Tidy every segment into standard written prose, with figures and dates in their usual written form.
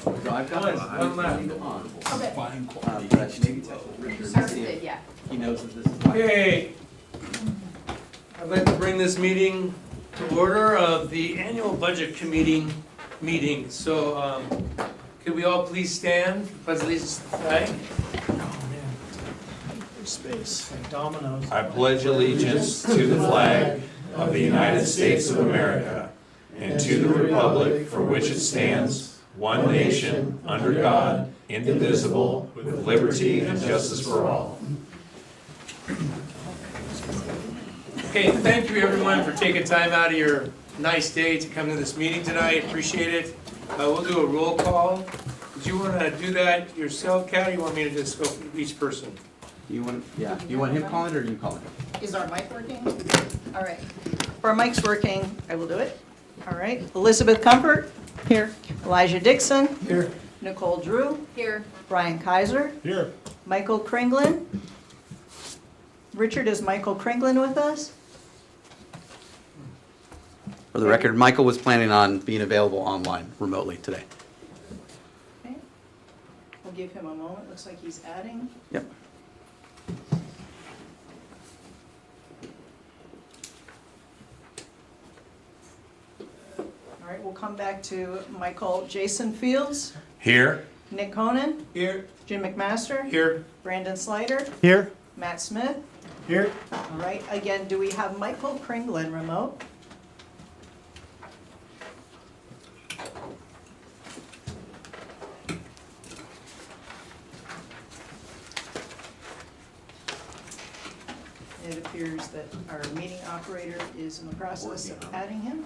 So I've got One left. Okay. but I should maybe text Richard and see if Yeah. he knows that this is. Okay, I'd like to bring this meeting to order of the annual budget committee meeting. So, could we all please stand, pledge allegiance to the flag? Space, like dominoes. I pledge allegiance to the flag of the United States of America and to the republic for which it stands, one nation, under God, indivisible, with liberty and justice for all. Okay, thank you everyone for taking time out of your nice day to come to this meeting tonight, appreciate it. We'll do a roll call. Do you want to do that yourself, Kat, or you want me to just go for each person? You want, yeah, you want him calling it or you calling it? Is our mic working? All right. If our mic's working, I will do it. All right. Elizabeth Comfort. Here. Elijah Dixon. Here. Nicole Drew. Here. Brian Kaiser. Here. Michael Kringlin. Richard, is Michael Kringlin with us? For the record, Michael was planning on being available online remotely today. Okay. We'll give him a moment. Looks like he's adding. Yep. All right, we'll come back to Michael. Jason Fields. Here, Nick Conan. Here. Jim McMaster. Here. Brandon Slider. Here. Matt Smith. Here. All right, again, do we have Michael Kringlin remote? It appears that our meeting operator is in the process of adding him.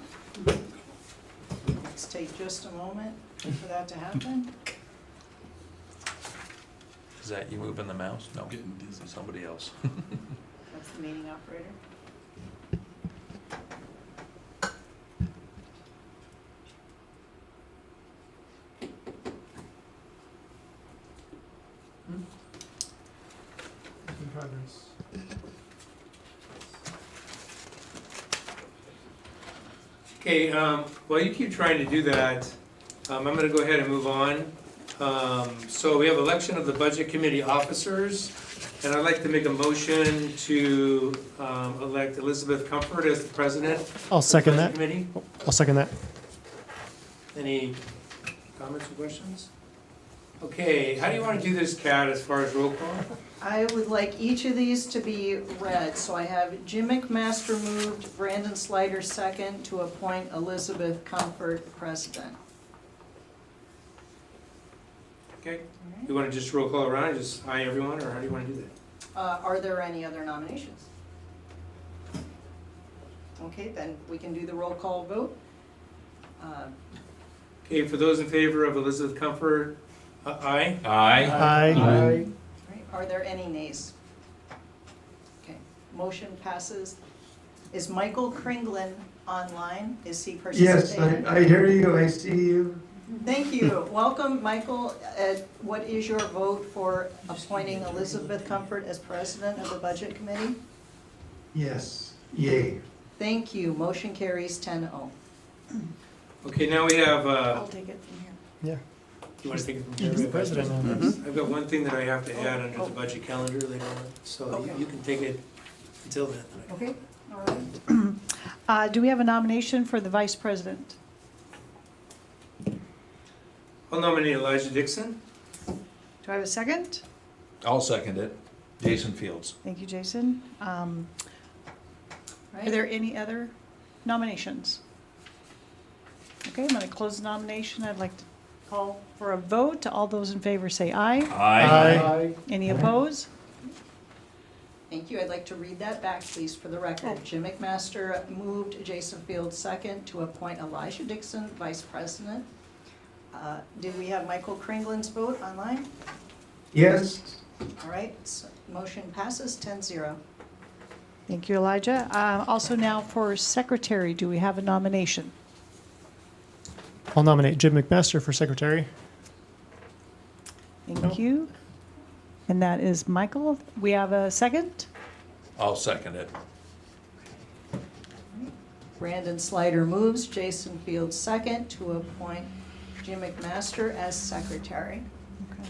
Let's take just a moment for that to happen. is that you moving the mouse? No, somebody else. That's the meeting operator. In progress. Okay, while you keep trying to do that, I'm gonna go ahead and move on. So we have election of the budget committee officers, and I'd like to make a motion to elect Elizabeth Comfort as the president. I'll second Budget that. Committee. I'll second that. Any comments or questions? Okay, how do you wanna do this, Kat, as far as roll call? I would like each of these to be read, so I have Jim McMaster moved, Brandon Slider second, to appoint Elizabeth Comfort president. Okay, you wanna just roll call around, just hi everyone, or how do you wanna do that? Are there any other nominations? Okay, then we can do the roll call vote. Okay, for those in favor of Elizabeth Comfort, aye? Aye. Aye. Right, are there any nays? Okay, motion passes. Is Michael Kringlin online? Is he Yes, participating? I hear you, I see you. Thank you. Welcome, Michael. What is your vote for appointing Elizabeth Comfort as president of the Budget Committee? Yes, yay. Thank you. Motion carries 10-0. Okay, now we have, I'll take it from here. Yeah. you wanna take it from He's the here? president now. Mhm. I've got one thing that I have to add under the budget calendar later on, so Okay. you can take it until then. Okay, all right. Do we have a nomination for the vice president? I'll nominate Elijah Dixon. Do I have a second? I'll second it. Jason Fields. Thank you, Jason. Are Right. there any other nominations? Okay, I'm going to close the nomination. I'd like to call for a vote. All those in favor say aye. Aye. Any opposed? Thank you. I'd like to read that back, please, for the record. Jim McMaster moved, Jason Fields second, to appoint Elijah Dixon vice president. Did we have Michael Kringlin's vote online? Yes, All right, so motion passes 10-0. Thank you, Elijah. Also now for secretary, do we have a nomination? I'll nominate Jim McMaster for secretary. Thank you. And that is Michael. We have a second? I'll second it. Brandon Slider moves, Jason Fields second, to appoint Jim McMaster as secretary. Okay.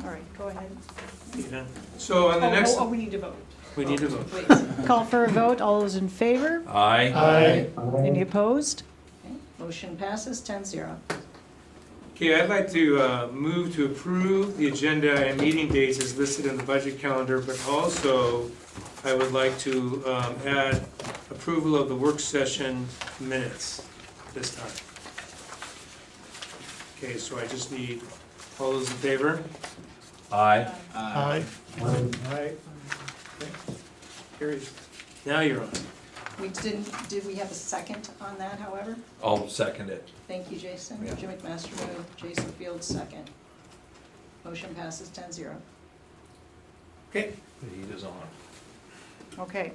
All right, go ahead. You done? So on the next, We need to vote. we need to vote. Please. Call for a vote. All those in favor? Aye. Any opposed? Okay, motion passes 10-0. Okay, I'd like to move to approve the agenda and meeting dates as listed in the budget calendar, but also I would like to add approval of the work session minutes this time. Okay, so I just need all those in favor? Aye. Aye. Carries. Now you're on. Did we have a second on that, however? I'll second it. Thank you, Jason. Yeah. Jim McMaster moved, Jason Fields second. Motion passes 10-0. Okay, The heat is on. Okay,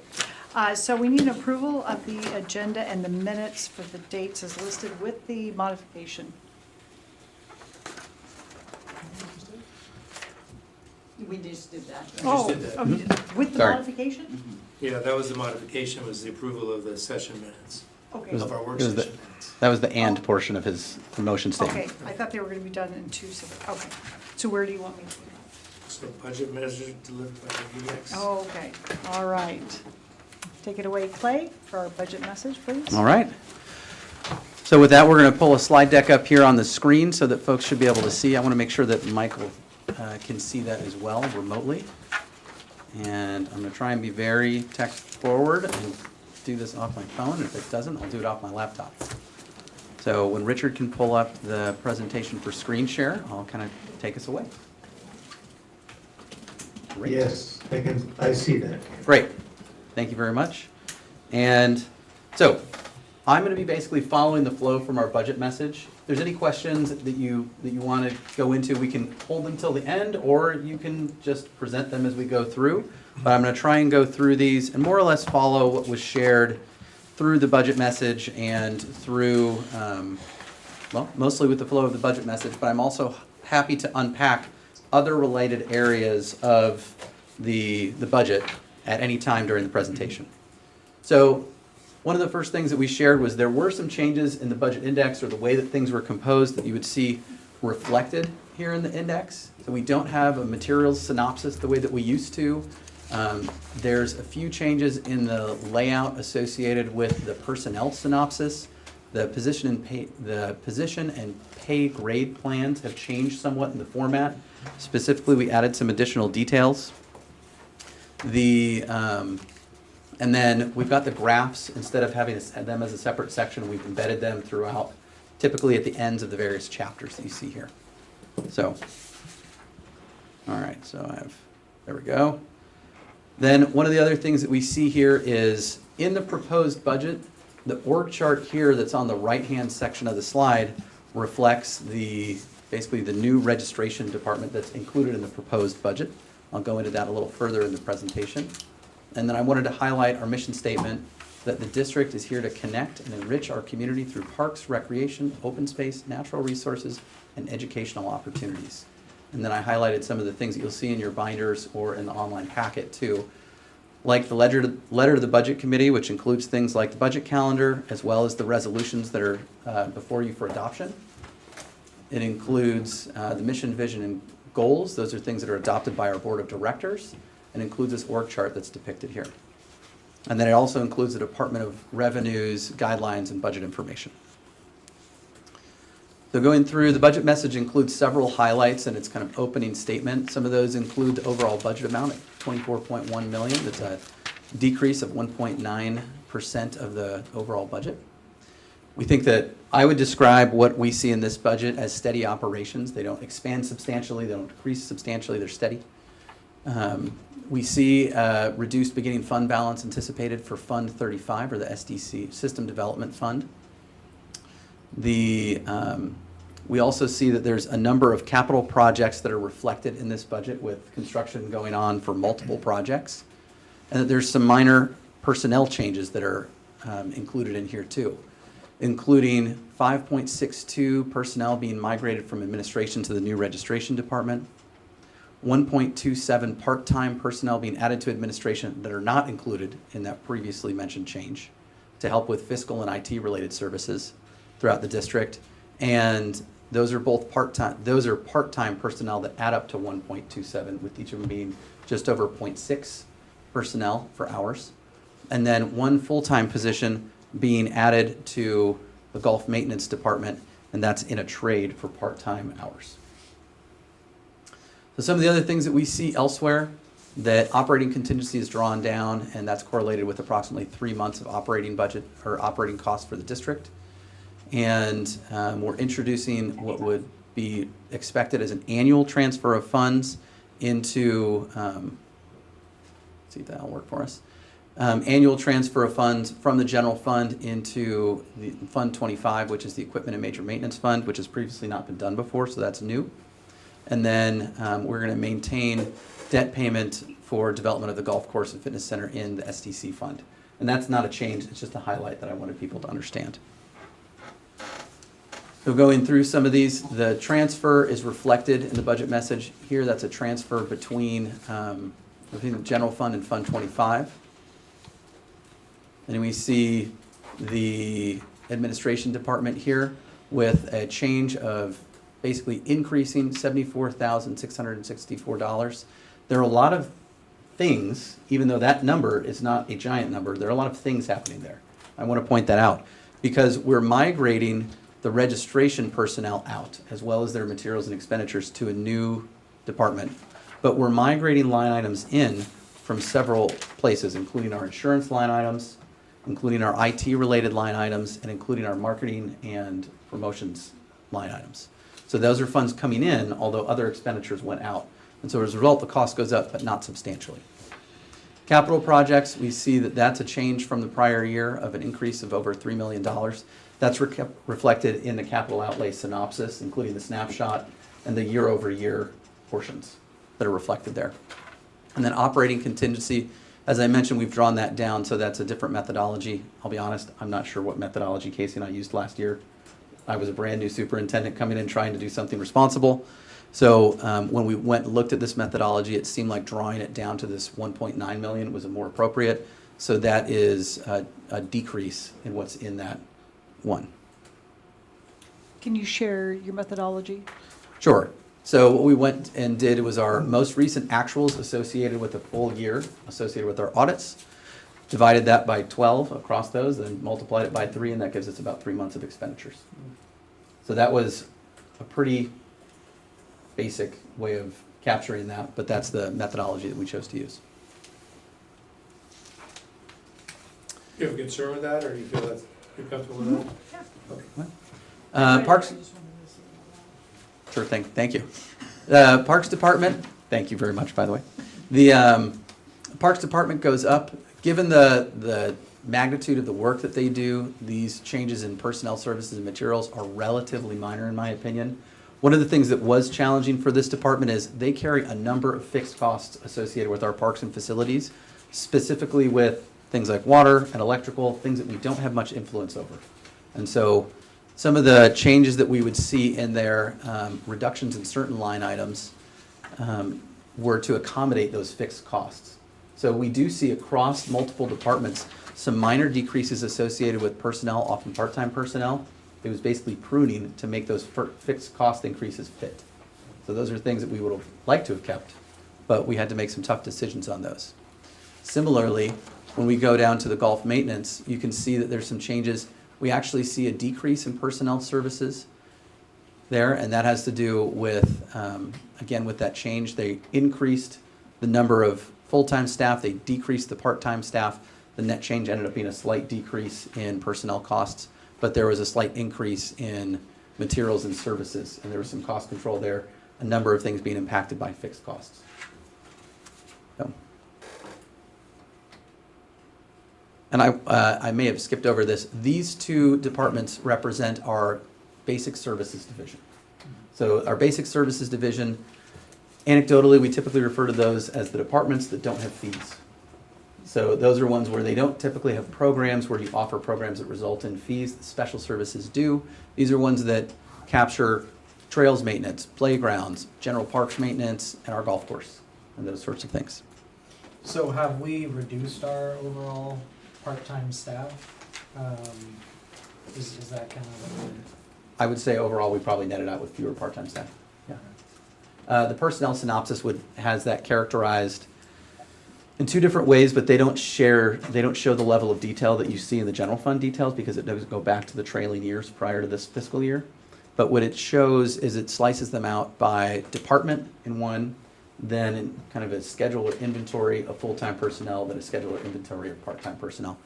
so we need approval of the agenda and the minutes for the dates as listed with the modification. We just did that. Oh, did that. oh, you did- with the Sorry. modification? yeah, that was the modification, was the approval of the session minutes, Okay, was- of our work it was the- session minutes. That was the "and" portion of his motion okay, statement. I thought they were gonna be done in two separate, okay. So where do you want me to? So budget measures delivered by the UX. Oh, okay, all right. Take it away, Clay, for our budget message, please. All right. So with that, we're going to pull a slide deck up here on the screen so that folks should be able to see. I want to make sure that Michael can see that as well remotely. And I'm going to try and be very tech forward and do this off my phone. If it doesn't, I'll do it off my laptop. So when Richard can pull up the presentation for screen share, I'll kind of take us away. Great. Yes, I see that. Great. Thank you very much. And so I'm going to be basically following the flow from our budget message. If there's any questions that you want to go into, we can hold them till the end, or you can just present them as we go through. But I'm going to try and go through these and more or less follow what was shared through the budget message and through, well, mostly with the flow of the budget message, but I'm also happy to unpack other related areas of the budget at any time during the presentation. So one of the first things that we shared was there were some changes in the budget index or the way that things were composed that you would see reflected here in the index. So we don't have a materials synopsis the way that we used to. There's a few changes in the layout associated with the personnel synopsis. The position and pay grade plans have changed somewhat in the format. Specifically, we added some additional details. And then we've got the graphs. Instead of having them as a separate section, we've embedded them throughout, typically at the ends of the various chapters that you see here. So, all right, so there we go. Then one of the other things that we see here is in the proposed budget, the org chart here that's on the right-hand section of the slide reflects basically the new registration department that's included in the proposed budget. I'll go into that a little further in the presentation. And then I wanted to highlight our mission statement that the district is here to connect and enrich our community through parks, recreation, open space, natural resources, and educational opportunities. And then I highlighted some of the things that you'll see in your binders or in the online packet too, like the letter to the Budget Committee, which includes things like the budget calendar, as well as the resolutions that are before you for adoption. It includes the mission, vision, and goals. Those are things that are adopted by our board of directors, and includes this org chart that's depicted here. And then it also includes the Department of Revenue's guidelines and budget information. So going through, the budget message includes several highlights in its kind of opening statement. Some of those include the overall budget amount at $24.1 million. That's a decrease of 1.9% of the overall budget. We think that I would describe what we see in this budget as steady operations. They don't expand substantially, they don't decrease substantially, they're steady. We see reduced beginning fund balance anticipated for Fund 35, or the SDC, System Development Fund. We also see that there's a number of capital projects that are reflected in this budget, with construction going on for multiple projects. And that there's some minor personnel changes that are included in here too, including 5.62 personnel being migrated from administration to the new registration department, 1.27 part-time personnel being added to administration that are not included in that previously mentioned change to help with fiscal and IT related services throughout the district, and those are both part-time, those are part-time personnel that add up to 1.27, with each of them being just over 0.6 personnel for hours. And then one full-time position being added to the golf maintenance department, and that's in a trade for part-time hours. So some of the other things that we see elsewhere, that operating contingency is drawn down, and that's correlated with approximately 3 months of operating budget or operating costs for the district. And we're introducing what would be expected as an annual transfer of funds into, see if that'll work for us. Annual transfer of funds from the general fund into the Fund 25, which is the Equipment and Major Maintenance Fund, which has previously not been done before, so that's new. And then we're going to maintain debt payment for development of the golf course and fitness center in the SDC fund. And that's not a change, it's just a highlight that I wanted people to understand. So going through some of these, the transfer is reflected in the budget message here. That's a transfer between the general fund and Fund 25. And we see the administration department here with a change of basically increasing $74,664. There are a lot of things, even though that number is not a giant number, there are a lot of things happening there. I want to point that out because we're migrating the registration personnel out, as well as their materials and expenditures, to a new department. But we're migrating line items in from several places, including our insurance line items, including our IT-related line items, and including our marketing and promotions line items. So those are funds coming in, although other expenditures went out. And so as a result, the cost goes up, but not substantially. Capital projects, we see that that's a change from the prior year of an increase of over $3 million. That's reflected in the capital outlay synopsis, including the snapshot and the year-over-year portions that are reflected there. And then operating contingency, as I mentioned, we've drawn that down, so that's a different methodology. I'll be honest, I'm not sure what methodology Casey and I used last year. I was a brand new superintendent coming in trying to do something responsible. So when we went and looked at this methodology, it seemed like drawing it down to this 1.9 million was more appropriate. So that is a decrease in what's in that one. Can you share your methodology? Sure. So what we went and did was our most recent actuals associated with the full year, associated with our audits, divided that by 12 across those, then multiplied it by 3, and that gives us about 3 months of expenditures. So that was a pretty basic way of capturing that, but that's the methodology that we chose to use. You have a concern with that, or do you feel that you're comfortable with that? Parks, sure thing, thank you. Parks Department, thank you very much, by the way. The Parks Department goes up. Given the magnitude of the work that they do, these changes in personnel services and materials are relatively minor in my opinion. One of the things that was challenging for this department is they carry a number of fixed costs associated with our parks and facilities, specifically with things like water and electrical, things that we don't have much influence over. And so some of the changes that we would see in their reductions in certain line items were to accommodate those fixed costs. So we do see across multiple departments some minor decreases associated with personnel, often part-time personnel. It was basically pruning to make those fixed cost increases fit. So those are things that we would have liked to have kept, but we had to make some tough decisions on those. Similarly, when we go down to the golf maintenance, you can see that there's some changes. We actually see a decrease in personnel services there, and that has to do with, again, with that change. They increased the number of full-time staff, they decreased the part-time staff. The net change ended up being a slight decrease in personnel costs, but there was a slight increase in materials and services, and there was some cost control there, a number of things being impacted by fixed costs. So. And I may have skipped over this. These two departments represent our basic services division. So our basic services division, anecdotally, we typically refer to those as the departments that don't have fees. So those are ones where they don't typically have programs where you offer programs that result in fees. The special services do. These are ones that capture trails maintenance, playgrounds, general parks maintenance, and our golf course, and those sorts of things. So have we reduced our overall part-time staff? Is that kind of what I would say overall, we probably netted out with fewer part-time staff. Yeah. The personnel synopsis has that characterized in two different ways, but they don't show the level of detail that you see in the general fund details because it does go back to the trailing years prior to this fiscal year. But what it shows is it slices them out by department in one, then in kind of a schedule or inventory of full-time personnel, then a schedule or inventory of part-time personnel.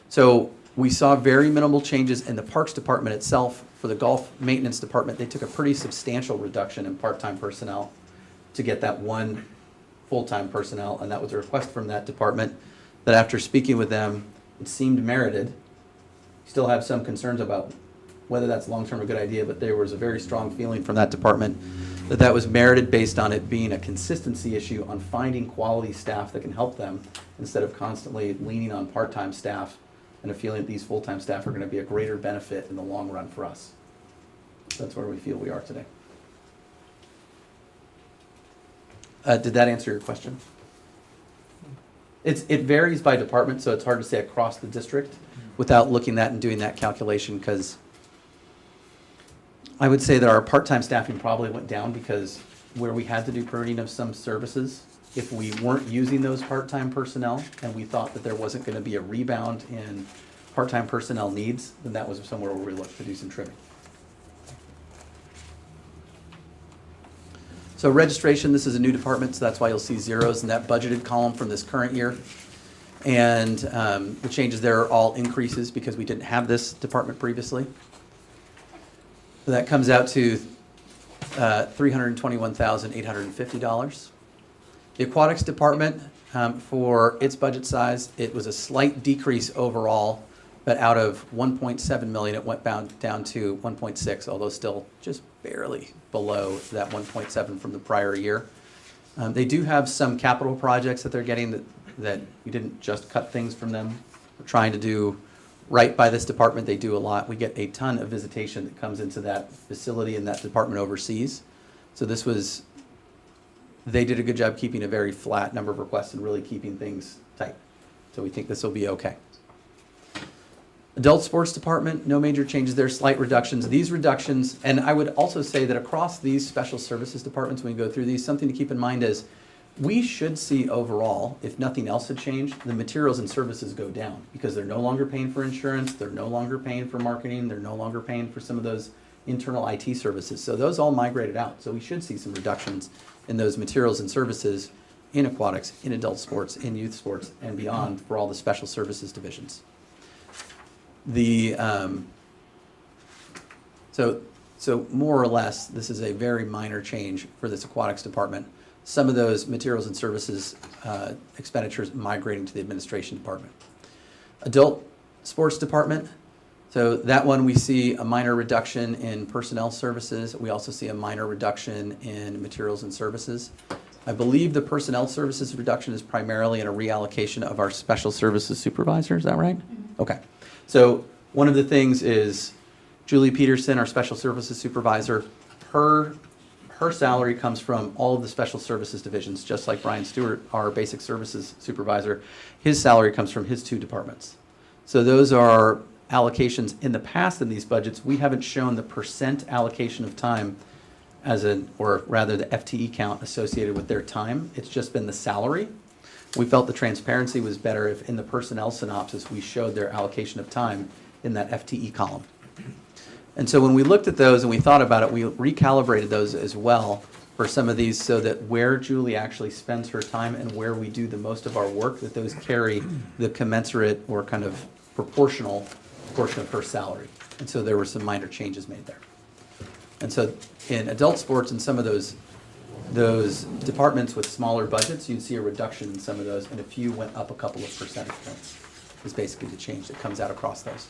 So we saw very minimal changes in the parks department itself. For the golf maintenance department, they took a pretty substantial reduction in part-time personnel to get that one full-time personnel, and that was a request from that department that after speaking with them, it seemed merited. Still have some concerns about whether that's long-term a good idea, but there was a very strong feeling from that department that that was merited based on it being a consistency issue on finding quality staff that can help them instead of constantly leaning on part-time staff and a feeling that these full-time staff are going to be a greater benefit in the long run for us. That's where we feel we are today. Did that answer your question? It varies by department, so it's hard to say across the district without looking at and doing that calculation, because I would say that our part-time staffing probably went down because where we had to do prorating of some services, if we weren't using those part-time personnel and we thought that there wasn't going to be a rebound in part-time personnel needs, then that was somewhere where we looked to do some trimming. So registration, this is a new department, so that's why you'll see zeros in that budgeted column from this current year. And the changes there are all increases because we didn't have this department previously. So that comes out to $321,850. The aquatics department, for its budget size, it was a slight decrease overall, but out of 1.7 million, it went down to 1.6, although still just barely below that 1.7 from the prior year. They do have some capital projects that they're getting that we didn't just cut things from them. We're trying to do right by this department. They do a lot. We get a ton of visitation that comes into that facility and that department overseas. So they did a good job keeping a very flat number of requests and really keeping things tight. So we think this will be okay. Adult sports department, no major changes there, slight reductions. These reductions, and I would also say that across these special services departments, when we go through these, something to keep in mind is we should see overall, if nothing else had changed, the materials and services go down because they're no longer paying for insurance, they're no longer paying for marketing, they're no longer paying for some of those internal IT services. So those all migrated out. So we should see some reductions in those materials and services in aquatics, in adult sports, in youth sports, and beyond for all the special services divisions. So more or less, this is a very minor change for this aquatics department. Some of those materials and services expenditures migrating to the administration department. Adult sports department, so that one we see a minor reduction in personnel services. We also see a minor reduction in materials and services. I believe the personnel services reduction is primarily in a reallocation of our special services supervisor, is that right? Okay. So one of the things is Julie Peterson, our special services supervisor, her salary comes from all of the special services divisions, just like Brian Stewart, our basic services supervisor. His salary comes from his two departments. So those are allocations in the past in these budgets. We haven't shown the percent allocation of time or rather the FTE count associated with their time. It's just been the salary. We felt the transparency was better if in the personnel synopsis we showed their allocation of time in that FTE column. And so when we looked at those and we thought about it, we recalibrated those as well for some of these so that where Julie actually spends her time and where we do the most of our work, that those carry the commensurate or kind of proportional portion of her salary. And so there were some minor changes made there. And so in adult sports and some of those departments with smaller budgets, you'd see a reduction in some of those, and a few went up a couple of percentage points, is basically the change that comes out across those.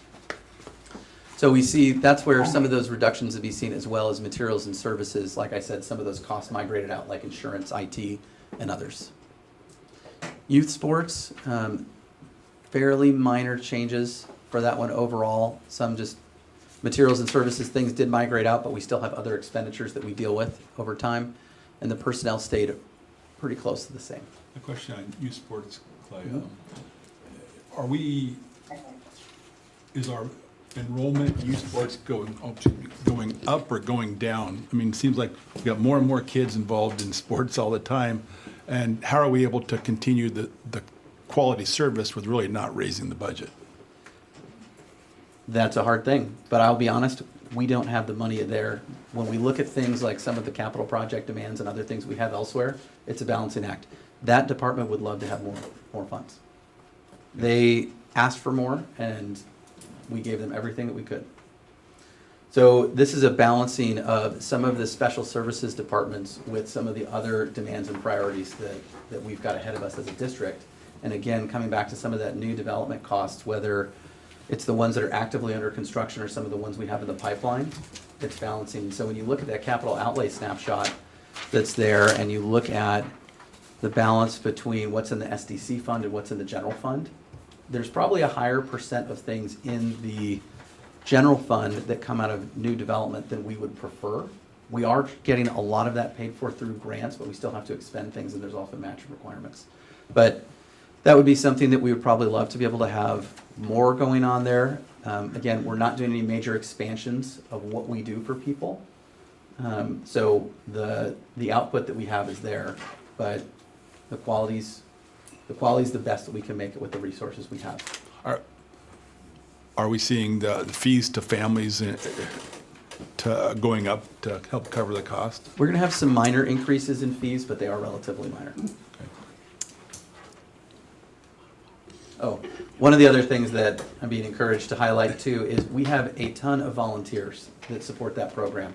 So we see that's where some of those reductions will be seen, as well as materials and services. Like I said, some of those costs migrated out, like insurance, IT, and others. Youth sports, fairly minor changes for that one overall. Some just materials and services things did migrate out, but we still have other expenditures that we deal with over time. And the personnel stayed pretty close to the same. A question on youth sports, Clay. Mhm. enrollment, youth sports going up or going down? I mean, it seems like we got more and more kids involved in sports all the time. And how are we able to continue the quality service with really not raising the budget? That's a hard thing, but I'll be honest, we don't have the money there. When we look at things like some of the capital project demands and other things we have elsewhere, it's a balancing act. That department would love to have more funds. They asked for more, and we gave them everything that we could. So this is a balancing of some of the special services departments with some of the other demands and priorities that we've got ahead of us as a district. And again, coming back to some of that new development costs, whether it's the ones that are actively under construction or some of the ones we have in the pipeline, it's balancing. So when you look at that capital outlay snapshot that's there, and you look at the balance between what's in the SDC fund and what's in the general fund, there's probably a higher percent of things in the general fund that come out of new development than we would prefer. We are getting a lot of that paid for through grants, but we still have to expend things, and there's also matching requirements. But that would be something that we would probably love to be able to have more going on there. Again, we're not doing any major expansions of what we do for people. So the output that we have is there, but the quality's the best that we can make it with the resources we have. Are we seeing the fees to families going up to help cover the cost? We're gonna have some minor increases in fees, but they are relatively minor. Oh, one of the other things that I'm being encouraged to highlight too is we have a ton of volunteers that support that program.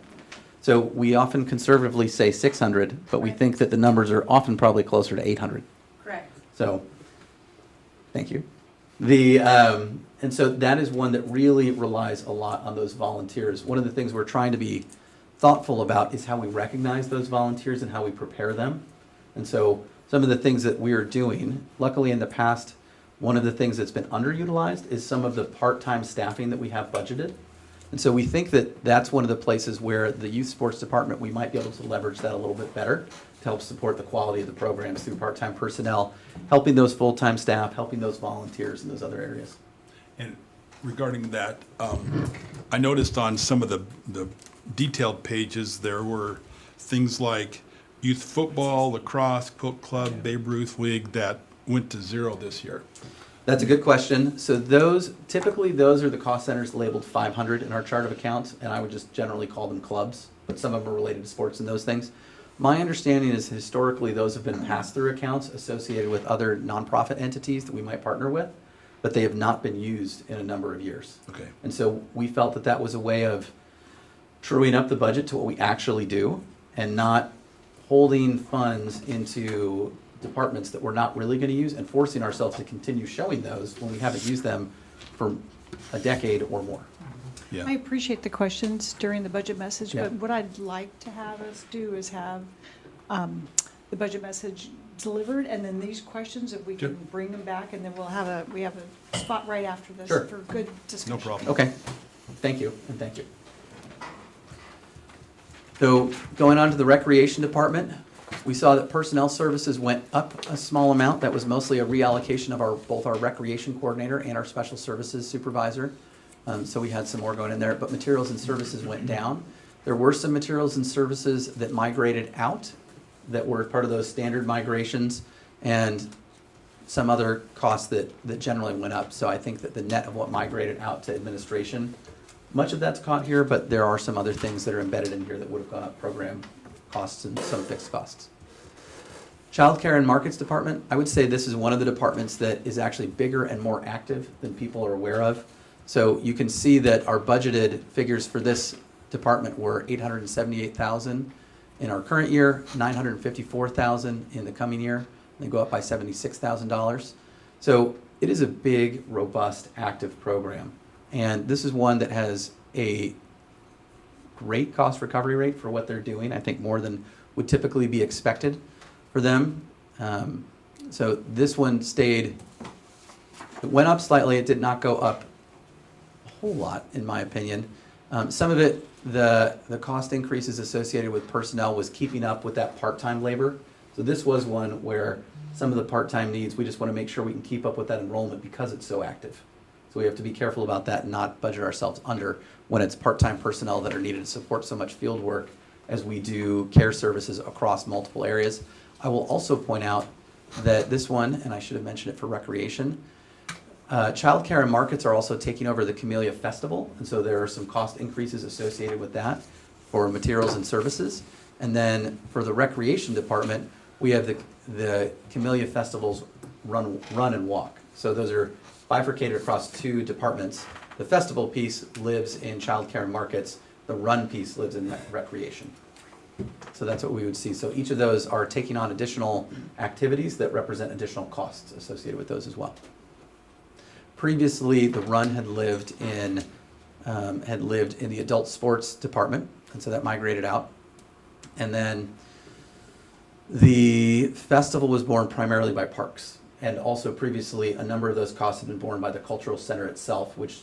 So we often conservatively say 600, but we think that the numbers are often probably closer to 800. Correct. So, thank you. And so that is one that really relies a lot on those volunteers. One of the things we're trying to be thoughtful about is how we recognize those volunteers and how we prepare them. And so some of the things that we are doing, luckily in the past, one of the things that's been underutilized is some of the part-time staffing that we have budgeted. And so we think that that's one of the places where the youth sports department, we might be able to leverage that a little bit better to help support the quality of the programs through part-time personnel, helping those full-time staff, helping those volunteers in those other areas. And regarding that, I noticed on some of the detailed pages, there were things like youth football, lacrosse, quilt club, Babe Ruth League that went to zero this year. That's a good question. So typically those are the cost centers labeled 500 in our chart of accounts, and I would just generally call them clubs, but some of them are related to sports and those things. My understanding is historically those have been pass-through accounts associated with other nonprofit entities that we might partner with, but they have not been used in a number of years. Okay. And so we felt that that was a way of truing up the budget to what we actually do and not holding funds into departments that we're not really going to use and forcing ourselves to continue showing those when we haven't used them for a decade or more. Yeah. I appreciate the questions during the budget message, Yeah. but what I'd like to have us do is have the budget message delivered, and then these questions, if we Sure. can bring them back, and then we have a spot right after this Sure. for good discussion. No problem. Okay, thank you, and thank you. So going on to the recreation department, we saw that personnel services went up a small amount. That was mostly a reallocation of both our recreation coordinator and our special services supervisor. So we had some more going in there, but materials and services went down. There were some materials and services that migrated out that were part of those standard migrations, and some other costs that generally went up. So I think that the net of what migrated out to administration, much of that's caught here, but there are some other things that are embedded in here that would have gone up, program costs and some fixed costs. Childcare and Markets Department, I would say this is one of the departments that is actually bigger and more active than people are aware of. So you can see that our budgeted figures for this department were $878,000 in our current year, $954,000 in the coming year. They go up by $76,000. So it is a big, robust, active program. And this is one that has a great cost recovery rate for what they're doing. I think more than would typically be expected for them. So this one it went up slightly. It did not go up a whole lot, in my opinion. Some of it, the cost increases associated with personnel was keeping up with that part-time labor. So this was one where some of the part-time needs, we just want to make sure we can keep up with that enrollment because it's so active. So we have to be careful about that and not budget ourselves under when it's part-time personnel that are needed to support so much field work as we do care services across multiple areas. I will also point out that this one, and I should have mentioned it for recreation, childcare and markets are also taking over the Camellia Festival, and so there are some cost increases associated with that for materials and services. And then for the recreation department, we have the Camellia Festivals run and walk. So those are bifurcated across two departments. The festival piece lives in childcare and markets. The run piece lives in recreation. So that's what we would see. So each of those are taking on additional activities that represent additional costs associated with those as well. Previously, the run had lived in the adult sports department, and so that migrated out. And then the festival was borne primarily by parks. And also previously, a number of those costs had been borne by the cultural center itself, which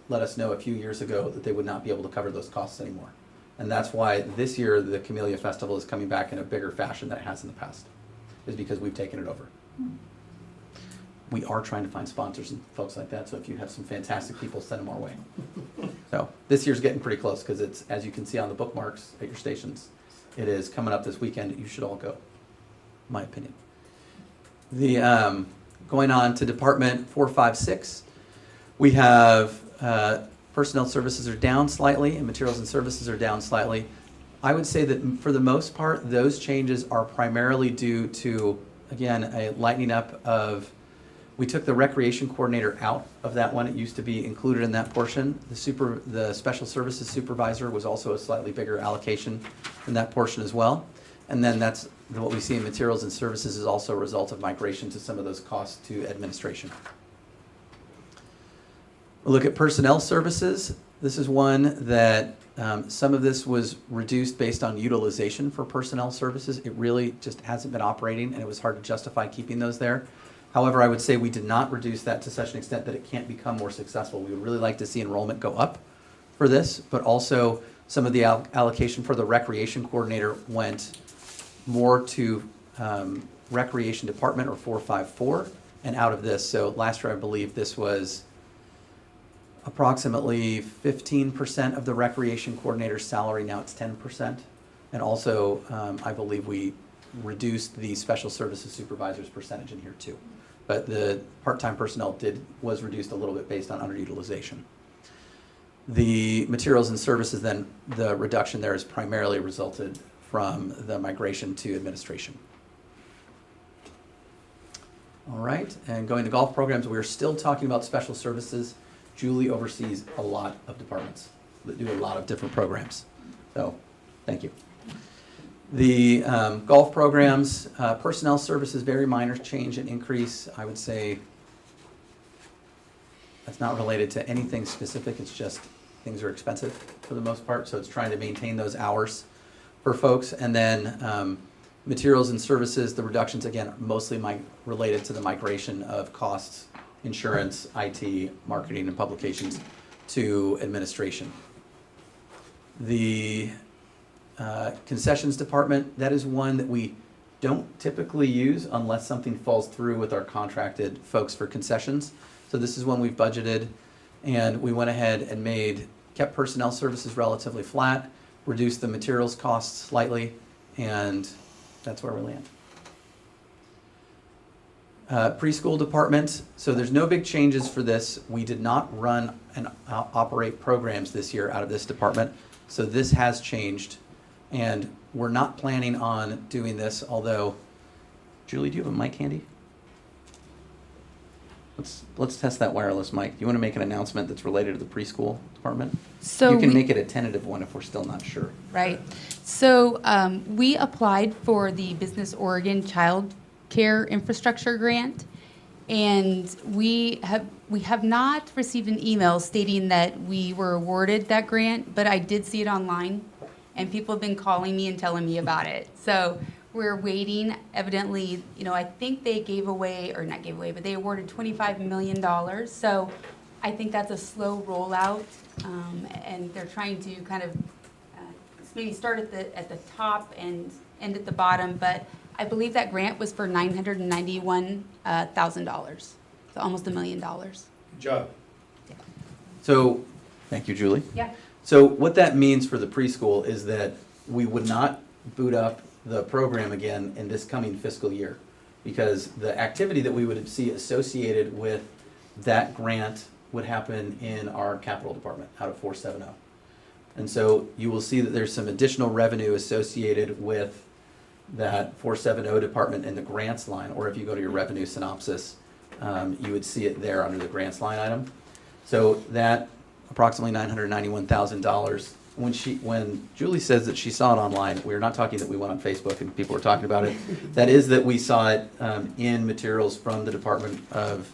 let us know a few years ago that they would not be able to cover those costs anymore. And that's why this year the Camellia Festival is coming back in a bigger fashion than it has in the past, is because we've taken it over. We are trying to find sponsors and folks like that, so if you have some fantastic people, send them our way. So this year's getting pretty close because it's, as you can see on the bookmarks at your stations, it is coming up this weekend. You should all go, in my opinion. The going on to Department 456, we have personnel services are down slightly and materials and services are down slightly. I would say that for the most part, those changes are primarily due to, again, a lightening up of, we took the recreation coordinator out of that one. It used to be included in that portion. The special services supervisor was also a slightly bigger allocation in that portion as well. And then that's what we see in materials and services is also a result of migration to some of those costs to administration. We'll look at personnel services. This is one that some of this was reduced based on utilization for personnel services. It really just hasn't been operating and it was hard to justify keeping those there. However, I would say we did not reduce that to such an extent that it can't become more successful. We would really like to see enrollment go up for this, but also some of the allocation for the recreation coordinator went more to recreation department or 454 and out of this. So last year, I believe this was approximately 15% of the recreation coordinator's salary. Now it's 10%. And also, I believe we reduced the special services supervisor's percentage in here too. But the part-time personnel was reduced a little bit based on underutilization. The materials and services, then the reduction there is primarily resulted from the migration to administration. All right, and going to golf programs, we're still talking about special services. Julie oversees a lot of departments that do a lot of different programs. So, thank you. The golf programs, personnel services, very minor change and increase. I would say that's not related to anything specific. It's just things are expensive for the most part. So it's trying to maintain those hours for folks. And then materials and services, the reductions, again, mostly related to the migration of costs, insurance, IT, marketing, and publications to administration. The concessions department, that is one that we don't typically use unless something falls through with our contracted folks for concessions. So this is one we've budgeted, and we went ahead and kept personnel services relatively flat, reduced the materials costs slightly, and that's where we land. Preschool department, so there's no big changes for this. We did not run and operate programs this year out of this department, so this has changed. And we're not planning on doing this, although, Julie, do you have a mic handy? Let's test that wireless mic. Do you want to make an announcement that's related to the preschool department? So you can make it a tentative one if we're still not sure. Right. So we applied for the Business Oregon Child Care Infrastructure Grant, and we have not received an email stating that we were awarded that grant, but I did see it online. And people have been calling me and telling me about it. So we're waiting. Evidently, I think they gave away, or not gave away, but they awarded $25 million. So I think that's a slow rollout. And they're trying to kind of maybe start at the top and end at the bottom. But I believe that grant was for $991,000. So almost $1 million. Good job. So, thank you, Julie. Yeah. So what that means for the preschool is that we would not boot up the program again in this coming fiscal year, because the activity that we would see associated with that grant would happen in our capital department out of 470. And so you will see that there's some additional revenue associated with that 470 department in the grants line, or if you go to your revenue synopsis, you would see it there under the grants line item. So that approximately $991,000. When Julie says that she saw it online, we're not talking that we went on Facebook and people were talking about it. That is that we saw it in materials from the Department of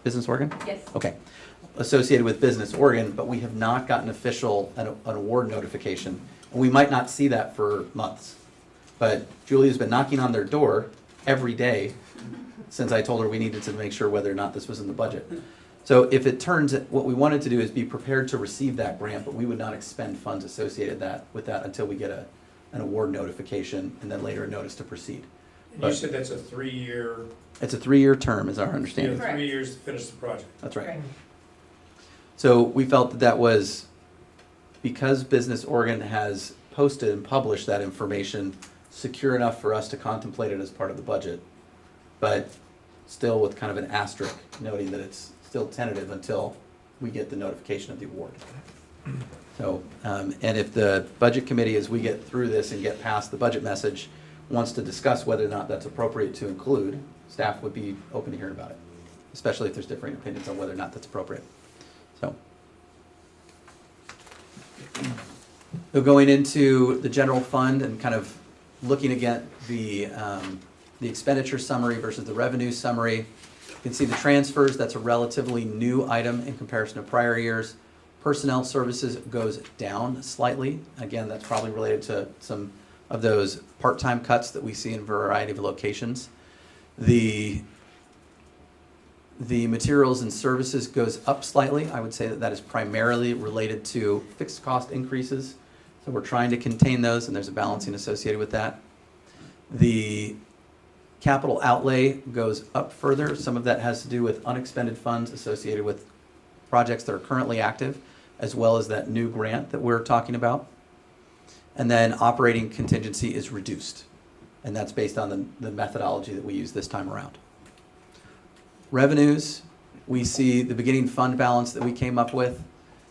Business Oregon? Yes. Okay. Associated with Business Oregon, but we have not gotten an award notification. And we might not see that for months. But Julie has been knocking on their door every day since I told her we needed to make sure whether or not this was in the budget. So if it turns, what we wanted to do is be prepared to receive that grant, but we would not expend funds associated with that until we get an award notification and then later a notice to proceed. And you But said that's a 3-year, it's a 3-year term is our you have understanding. Correct. 3 years to finish the project. That's right. So we felt that that was, because Business Oregon has posted and published that information, secure enough for us to contemplate it as part of the budget, but still with kind of an asterisk noting that it's still tentative until we get the notification of the award. So, and if the budget committee, as we get through this and get past the budget message, wants to discuss whether or not that's appropriate to include, staff would be open to hearing about it, especially if there's differing opinions on whether or not that's appropriate. So going into the general fund and kind of looking again the expenditure summary versus the revenue summary. You can see the transfers, that's a relatively new item in comparison to prior years. Personnel services goes down slightly. Again, that's probably related to some of those part-time cuts that we see in a variety of locations. The materials and services goes up slightly. I would say that that is primarily related to fixed cost increases. So we're trying to contain those, and there's a balancing associated with that. The capital outlay goes up further. Some of that has to do with unexpended funds associated with projects that are currently active, as well as that new grant that we're talking about. And then operating contingency is reduced, and that's based on the methodology that we use this time around. Revenues, we see the beginning fund balance that we came up with,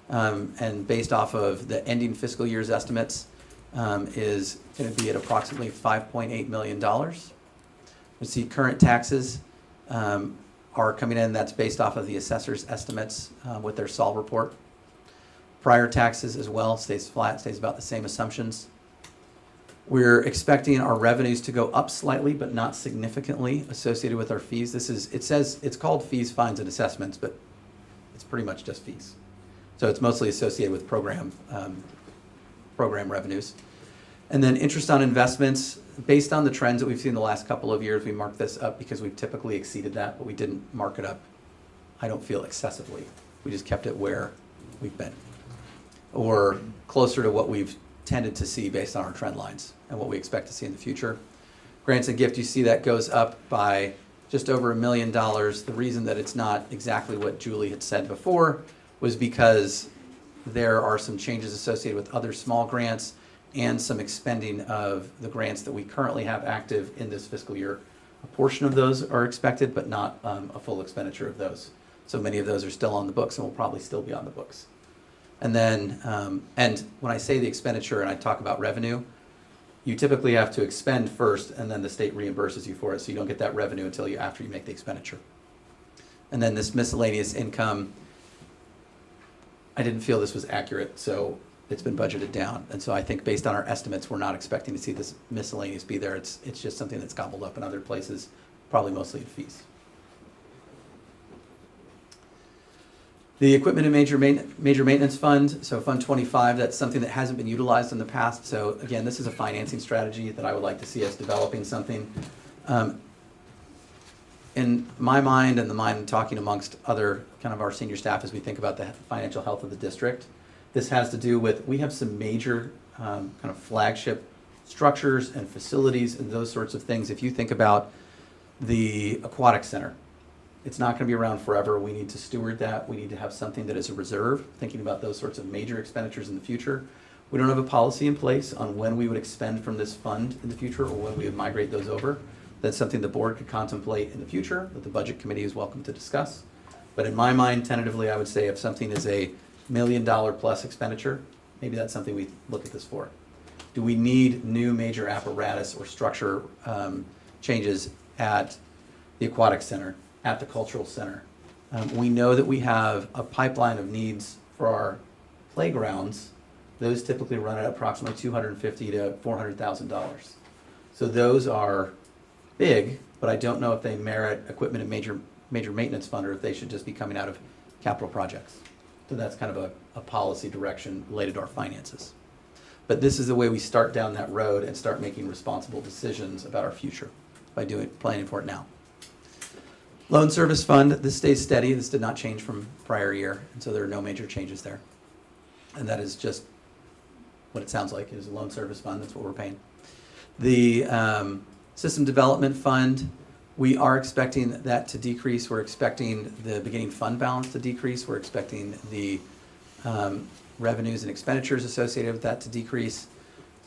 and based off of the ending fiscal year's estimates, is going to be at approximately $5.8 million. We see current taxes are coming in, that's based off of the assessor's estimates with their SOL report. Prior taxes as well stays flat, stays about the same assumptions. We're expecting our revenues to go up slightly, but not significantly associated with our fees. It says it's called fees, fines, and assessments, but it's pretty much just fees. So it's mostly associated with program revenues. And then interest on investments, based on the trends that we've seen the last couple of years, we marked this up because we've typically exceeded that, but we didn't mark it up, I don't feel, excessively. We just kept it where we've been, or closer to what we've tended to see based on our trend lines and what we expect to see in the future. Grants and gift, you see that goes up by just over $1 million. The reason that it's not exactly what Julie had said before was because there are some changes associated with other small grants and some expending of the grants that we currently have active in this fiscal year. A portion of those are expected, but not a full expenditure of those. So many of those are still on the books and will probably still be on the books. And then, and when I say the expenditure and I talk about revenue, you typically have to expend first and then the state reimburses you for it, so you don't get that revenue until after you make the expenditure. And then this miscellaneous income, I didn't feel this was accurate, so it's been budgeted down. And so I think based on our estimates, we're not expecting to see this miscellaneous be there. It's just something that's gobbled up in other places, probably mostly in fees. The equipment and major maintenance fund, so Fund 25, that's something that hasn't been utilized in the past. So again, this is a financing strategy that I would like to see us developing something. In my mind and the mind talking amongst other kind of our senior staff as we think about the financial health of the district, this has to do with, we have some major kind of flagship structures and facilities and those sorts of things. If you think about the aquatic center, It's not gonna be around forever. We need to steward that. We need to have something that is a reserve, thinking about those sorts of major expenditures in the future. We don't have a policy in place on when we would expend from this fund in the future or when we would migrate those over. That's something the board could contemplate in the future, that the budget committee is welcome to discuss. But in my mind, tentatively, I would say if something is a $1 million plus expenditure, maybe that's something we look at this for. Do we need new major apparatus or structure changes at the aquatic center, at the cultural center? We know that we have a pipeline of needs for our playgrounds. Those typically run at approximately $250,000 to $400,000. So those are big, but I don't know if they merit equipment and major maintenance fund or if they should just be coming out of capital projects. So that's kind of a policy direction related to our finances. But this is the way we start down that road and start making responsible decisions about our future by planning for it now. Loan service fund, this stays steady. This did not change from prior year, and so there are no major changes there. And that is just what it sounds like, is a loan service fund. That's what we're paying. The system development fund, we are expecting that to decrease. We're expecting the beginning fund balance to decrease. We're expecting the revenues and expenditures associated with that to decrease.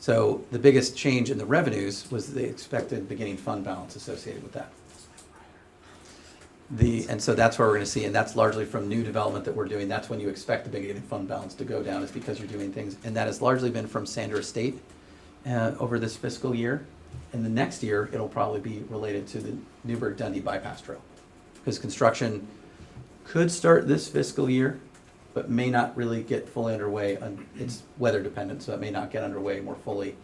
So the biggest change in the revenues was the expected beginning fund balance associated with that. And so that's where we're going to see, and that's largely from new development that we're doing. That's when you expect the beginning fund balance to go down, is because you're doing things. And that has largely been from Sandra Estate over this fiscal year. And the next year, it'll probably be related to the Newburgh-Dundee bypass trail. Because construction could start this fiscal year, but may not really get fully underway. It's weather dependent, so it may not get underway more fully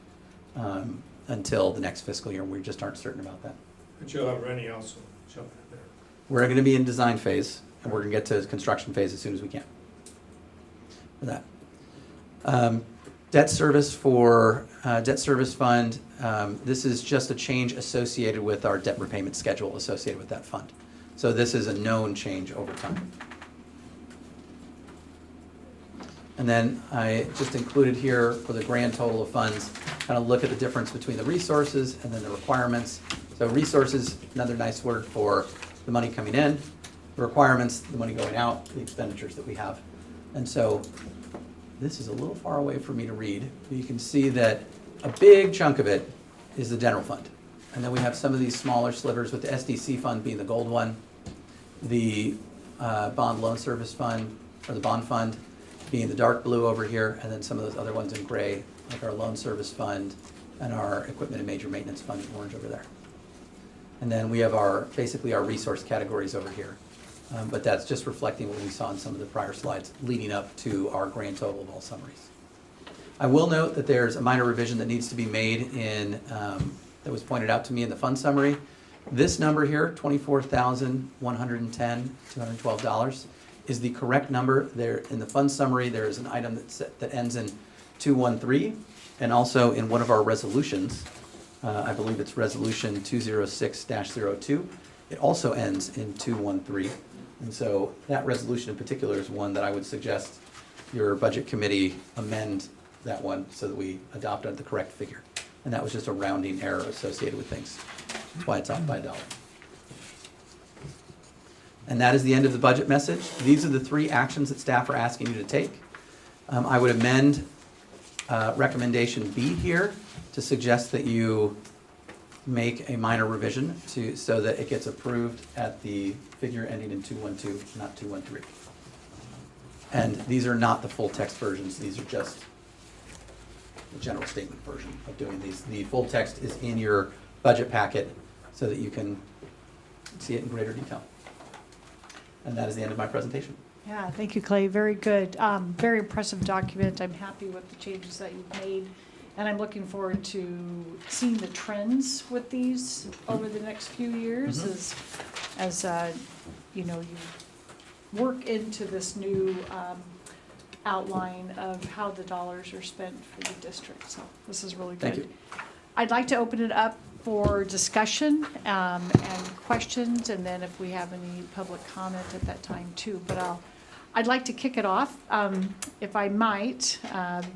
until the next fiscal year. We just aren't certain about that. But you'll have Rennie also jumping in there. We're going to be in design phase, and we're going to get to construction phase as soon as we can for that. Debt service fund, this is just a change associated with our debt repayment schedule associated with that fund. So this is a known change over time. And then I just included here for the grand total of funds, kind of look at the difference between the resources and then the requirements. So resources, another nice word for the money coming in, the requirements, the money going out, the expenditures that we have. And so this is a little far away for me to read, but you can see that a big chunk of it is the general fund. And then we have some of these smaller slivers, with the SDC fund being the gold one, the bond loan service fund, or the bond fund, being the dark blue over here, and then some of those other ones in gray, like our loan service fund and our equipment and major maintenance fund in orange over there. And then we have basically our resource categories over here. But that's just reflecting what we saw in some of the prior slides leading up to our grand total of all summaries. I will note that there's a minor revision that needs to be made that was pointed out to me in the fund summary. This number here, $24,110,212, is the correct number. There in the fund summary, there is an item that ends in 213, and also in one of our resolutions, I believe it's resolution 206-02. It also ends in 213. And so that resolution in particular is one that I would suggest your budget committee amend that one so that we adopt the correct figure. And that was just a rounding error associated with things. That's why it's off by $1. And that is the end of the budget message. These are the 3 actions that staff are asking you to take. I would amend recommendation B here to suggest that you make a minor revision so that it gets approved at the figure ending in 212, not 213. And these are not the full text versions. These are just the general statement version of doing these. The full text is in your budget packet so that you can see it in greater detail. And that is the end of my presentation. Yeah, thank you, Clay. Very good. Very impressive document. I'm happy with the changes that you've made. And I'm looking forward to seeing the trends with these over the next few years as you know, you work into this new outline of how the dollars are spent for the district. So this is really good. Thank you. I'd like to open it up for discussion and questions, and then if we have any public comment at that time too. But I'd like to kick it off, if I might,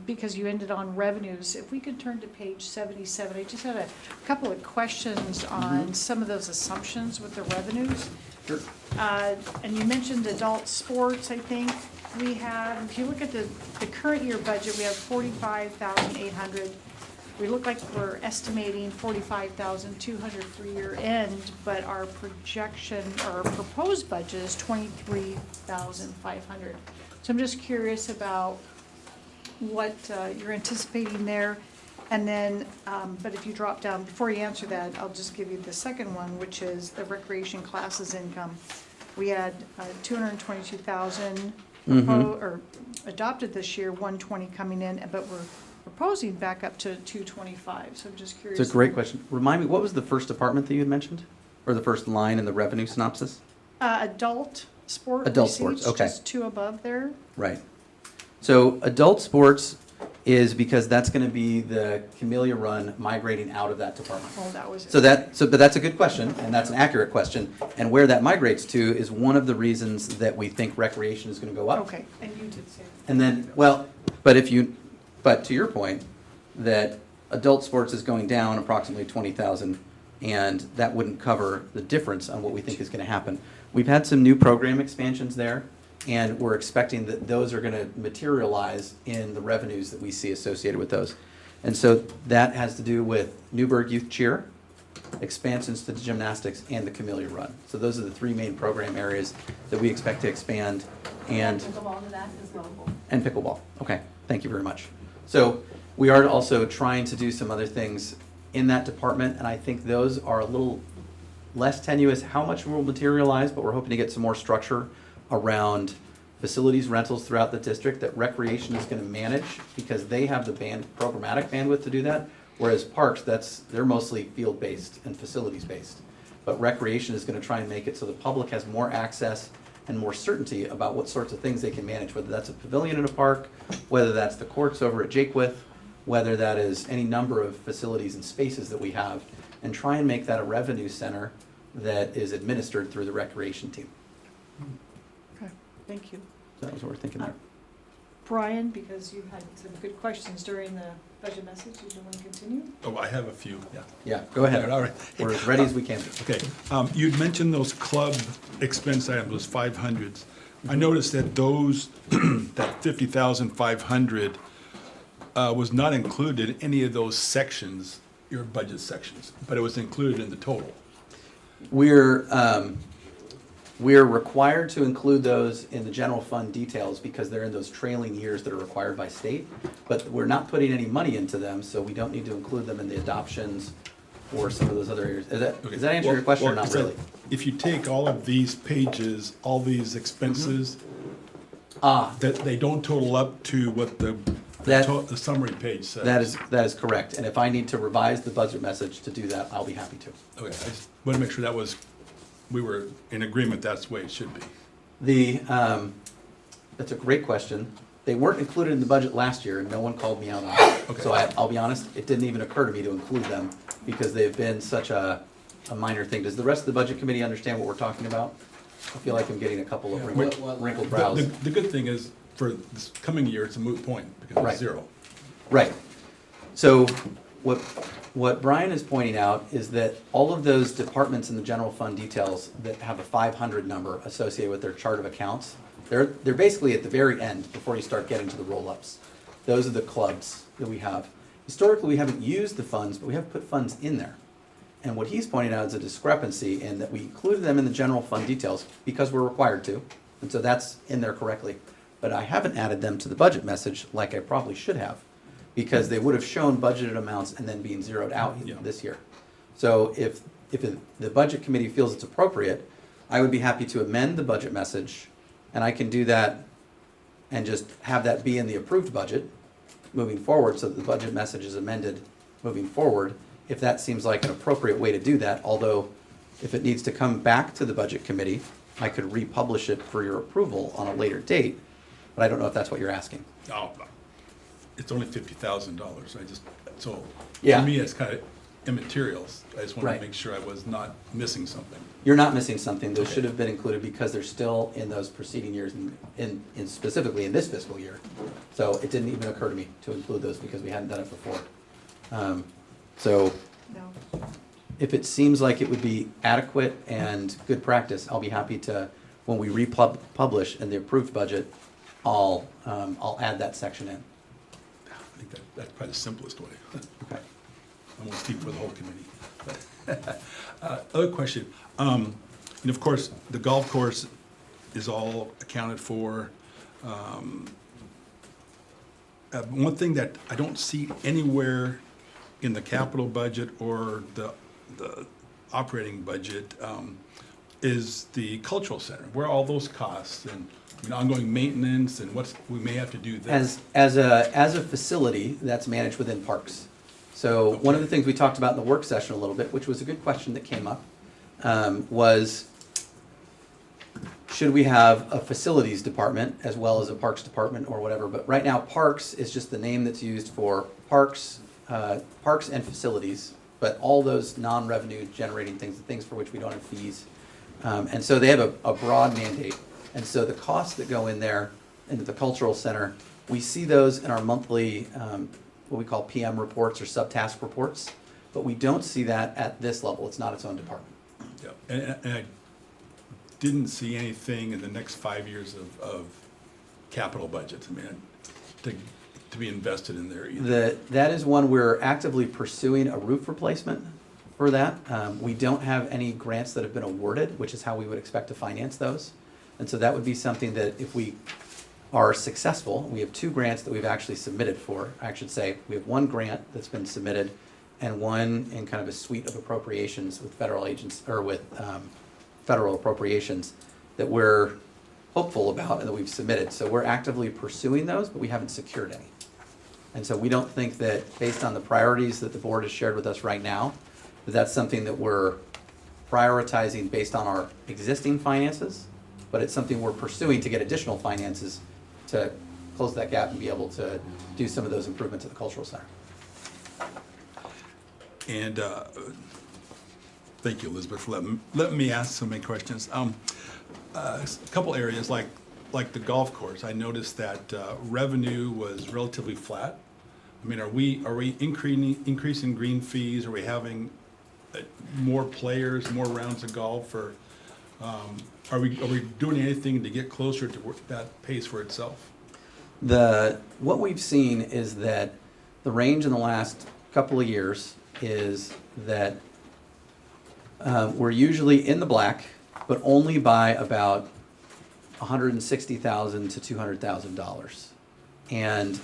because you ended on revenues. If we could turn to page 77, I just had a couple of questions on some of those assumptions with the revenues. Sure. And you mentioned adult sports, I think. We have, if you look at the current year budget, we have 45,800. We look like we're estimating 45,200 for year end, but our projection, or proposed budget is 23,500. So I'm just curious about what you're anticipating there. And then, but if you drop down, before you answer that, I'll just give you the second one, which is the recreation classes income. We had 222,000 or adopted this year, 120 coming in, but we're proposing back up to 225. So I'm just curious. It's a great question. Remind me, what was the first department that you had mentioned? Or the first line in the revenue synopsis? Adult sport Adult sports, receipts, okay. just two above there. Right. So adult sports is because that's going to be the Camellia Run migrating out of that department. Oh, that was it. But that's a good question, and that's an accurate question. And where that migrates to is one of the reasons that we think recreation is going to go up. Okay, and you did say. And then, well, but to your point, that adult sports is going down approximately 20,000, and that wouldn't cover the difference on what we think is going to happen. We've had some new program expansions there, and we're expecting that those are going to materialize in the revenues that we see associated with those. And so that has to do with Newburgh Youth Cheer, expansions to the gymnastics, and the Camellia Run. So those are the three main program areas that we expect to expand, and Pickleball to that as well. and pickleball. Okay, thank you very much. So we are also trying to do some other things in that department, and I think those are a little less tenuous how much will materialize, but we're hoping to get some more structure around facilities rentals throughout the district that recreation is going to manage, because they have the programmatic bandwidth to do that, whereas parks, they're mostly field-based and facilities-based. But recreation is going to try and make it so the public has more access and more certainty about what sorts of things they can manage, whether that's a pavilion in a park, whether that's the courts over at Jakewith, whether that is any number of facilities and spaces that we have, and try and make that a revenue center that is administered through the recreation team. Okay, thank you. That was what we're thinking there. Brian, because you had some good questions during the budget message, did you want to continue? Oh, I have a few, yeah. Yeah, go ahead. All right. We're as ready as we can be. Okay, you'd mentioned those club expense items, those 500s. I noticed that those, that 50,500 was not included in any of those sections, your budget sections, but it was included in the total. We're required to include those in the general fund details because they're in those trailing years that are required by state, but we're not putting any money into them, so we don't need to include them in the adoptions or some of those other areas. Does that answer your question or not really? If you take all of these pages, all these expenses, Mm-hmm. that they don't total up to what the summary page says. That is correct, and if I need to revise the budget message to do that, I'll be happy to. Okay, I just want to make sure we were in agreement that's the way it should be. That's a great question. They weren't included in the budget last year, and no one called me out on it. Okay. So I'll be honest, it didn't even occur to me to include them because they've been such a minor thing. Does the rest of the budget committee understand what we're talking about? I feel like I'm getting a couple of wrinkled brows. The good thing is, for this coming year, it's a moot point, because Right. it's zero. Right. So what Brian is pointing out is that all of those departments in the general fund details that have a 500 number associated with their chart of accounts, they're basically at the very end before you start getting to the roll-ups. Those are the clubs that we have. Historically, we haven't used the funds, but we have put funds in there. And what he's pointing out is a discrepancy in that we included them in the general fund details because we're required to, and so that's in there correctly. But I haven't added them to the budget message like I probably should have, because they would have shown budgeted amounts and then being zeroed out Yeah. this year. So if the budget committee feels it's appropriate, I would be happy to amend the budget message, and I can do that and just have that be in the approved budget moving forward, so that the budget message is amended moving forward, if that seems like an appropriate way to do that. Although, if it needs to come back to the budget committee, I could republish it for your approval on a later date, but I don't know if that's what you're asking. Oh, it's only $50,000, so Yeah. for me, it's kind of immaterial. I just wanted Right. to make sure I was not missing something. You're not missing something. Those Okay. should have been included because they're still in those preceding years, in specifically in this fiscal year. So it didn't even occur to me to include those because we hadn't done it before. So, No. if it seems like it would be adequate and good practice, I'll be happy to, when we republish in the approved budget, I'll add that section in. I think that's probably the simplest way. Okay. I won't speak for the whole committee. Other question, and of course, the golf course is all accounted for. One thing that I don't see anywhere in the capital budget or the operating budget is the cultural center. Where are all those costs and ongoing maintenance and what we may have to do there? As a facility, that's managed within parks. So one of the things we talked about in the work session a little bit, which was a good question that came up, was should we have a facilities department as well as a parks department or whatever? But right now, parks is just the name that's used for parks and facilities, but all those non-revenue generating things, the things for which we don't have fees. And so they have a broad mandate. And so the costs that go in there, into the cultural center, we see those in our monthly, what we call PM reports or subtask reports, but we don't see that at this level. It's not its own department. Yeah, and I didn't see anything in the next 5 years of capital budgets, to be invested in there either. That is one we're actively pursuing a roof replacement for that. We don't have any grants that have been awarded, which is how we would expect to finance those. And so that would be something that if we are successful, we have 2 grants that we've actually submitted for. I should say, we have 1 grant that's been submitted and 1 in kind of a suite of appropriations with federal agents, or with federal appropriations that we're hopeful about and that we've submitted. So we're actively pursuing those, but we haven't secured any. And so we don't think that, based on the priorities that the board has shared with us right now, that that's something that we're prioritizing based on our existing finances, but it's something we're pursuing to get additional finances to close that gap and be able to do some of those improvements at the cultural center. And thank you, Elizabeth, for letting me ask so many questions. A couple areas like the golf course, I noticed that revenue was relatively flat. Are we increasing green fees? Are we having more players, more rounds of golf, or are we doing anything to get closer to that pace for itself? What we've seen is that the range in the last couple of years is that we're usually in the black, but only by about $160,000 to $200,000. And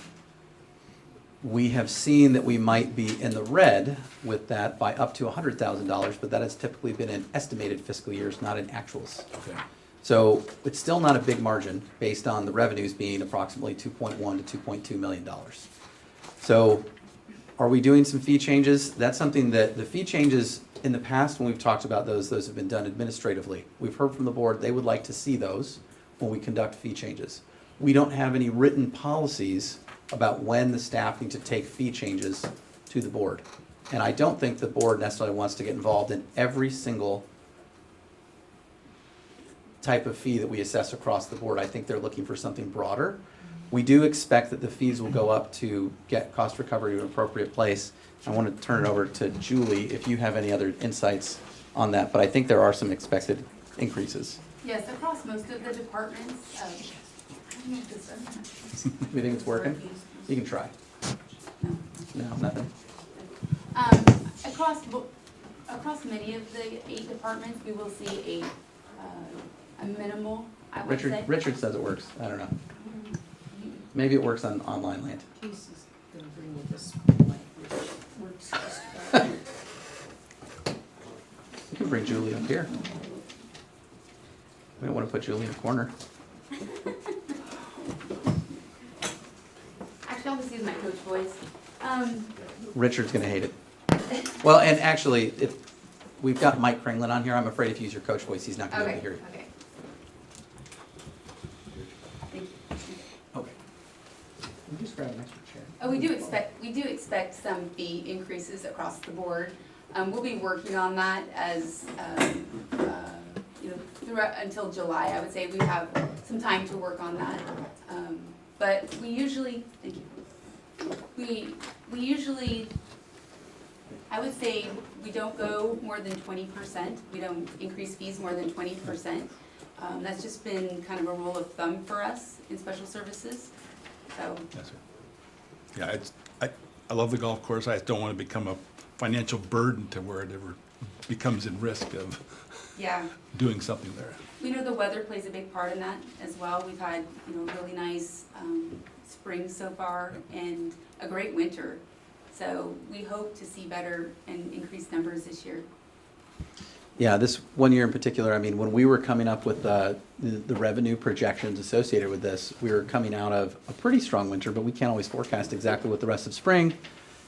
we have seen that we might be in the red with that by up to $100,000, but that has typically been in estimated fiscal years, not in actuals. Okay. So it's still not a big margin based on the revenues being approximately $2.1 to $2.2 million. So are we doing some fee changes? That's something that the fee changes in the past, when we've talked about those have been done administratively. We've heard from the board, they would like to see those when we conduct fee changes. We don't have any written policies about when the staff need to take fee changes to the board. And I don't think the board necessarily wants to get involved in every single type of fee that we assess across the board. I think they're looking for something broader. We do expect that the fees will go up to get cost recovery to an appropriate place. I want to turn it over to Julie if you have any other insights on that, but I think there are some expected increases. Yes, across most of the departments, I don't know if this does. You think it's working? You can try. No, nothing? Across many of the 8 departments, we will see a minimal, I would say. Richard says it works. I don't know. Maybe it works on online land. Casey's gonna bring you this blank, which works just about. You can bring Julie up here. We don't want to put Julie in a corner. Actually, I'll just use my coach voice. Richard's gonna hate it. Well, and actually, if we've got Mike Kringlin on here, I'm afraid if you use your coach voice, he's not gonna be able to hear you. Okay. Thank you. Okay. You just grab an extra chair. Oh, we do expect some fee increases across the board. We'll be working on that as, throughout until July. I would say we have some time to work on that. But we usually, thank you. We usually, I would say we don't go more than 20%. We don't increase fees more than 20%. That's just been kind of a rule of thumb for us in special services. So, That's it. Yeah, I love the golf course. I just don't want to become a financial burden to where it ever becomes in risk of yeah. doing something there. We know the weather plays a big part in that as well. We've had, really nice spring so far and a great winter. So we hope to see better and increased numbers this year. Yeah, this one year in particular, I mean, when we were coming up with the revenue projections associated with this, we were coming out of a pretty strong winter, but we can't always forecast exactly what the rest of spring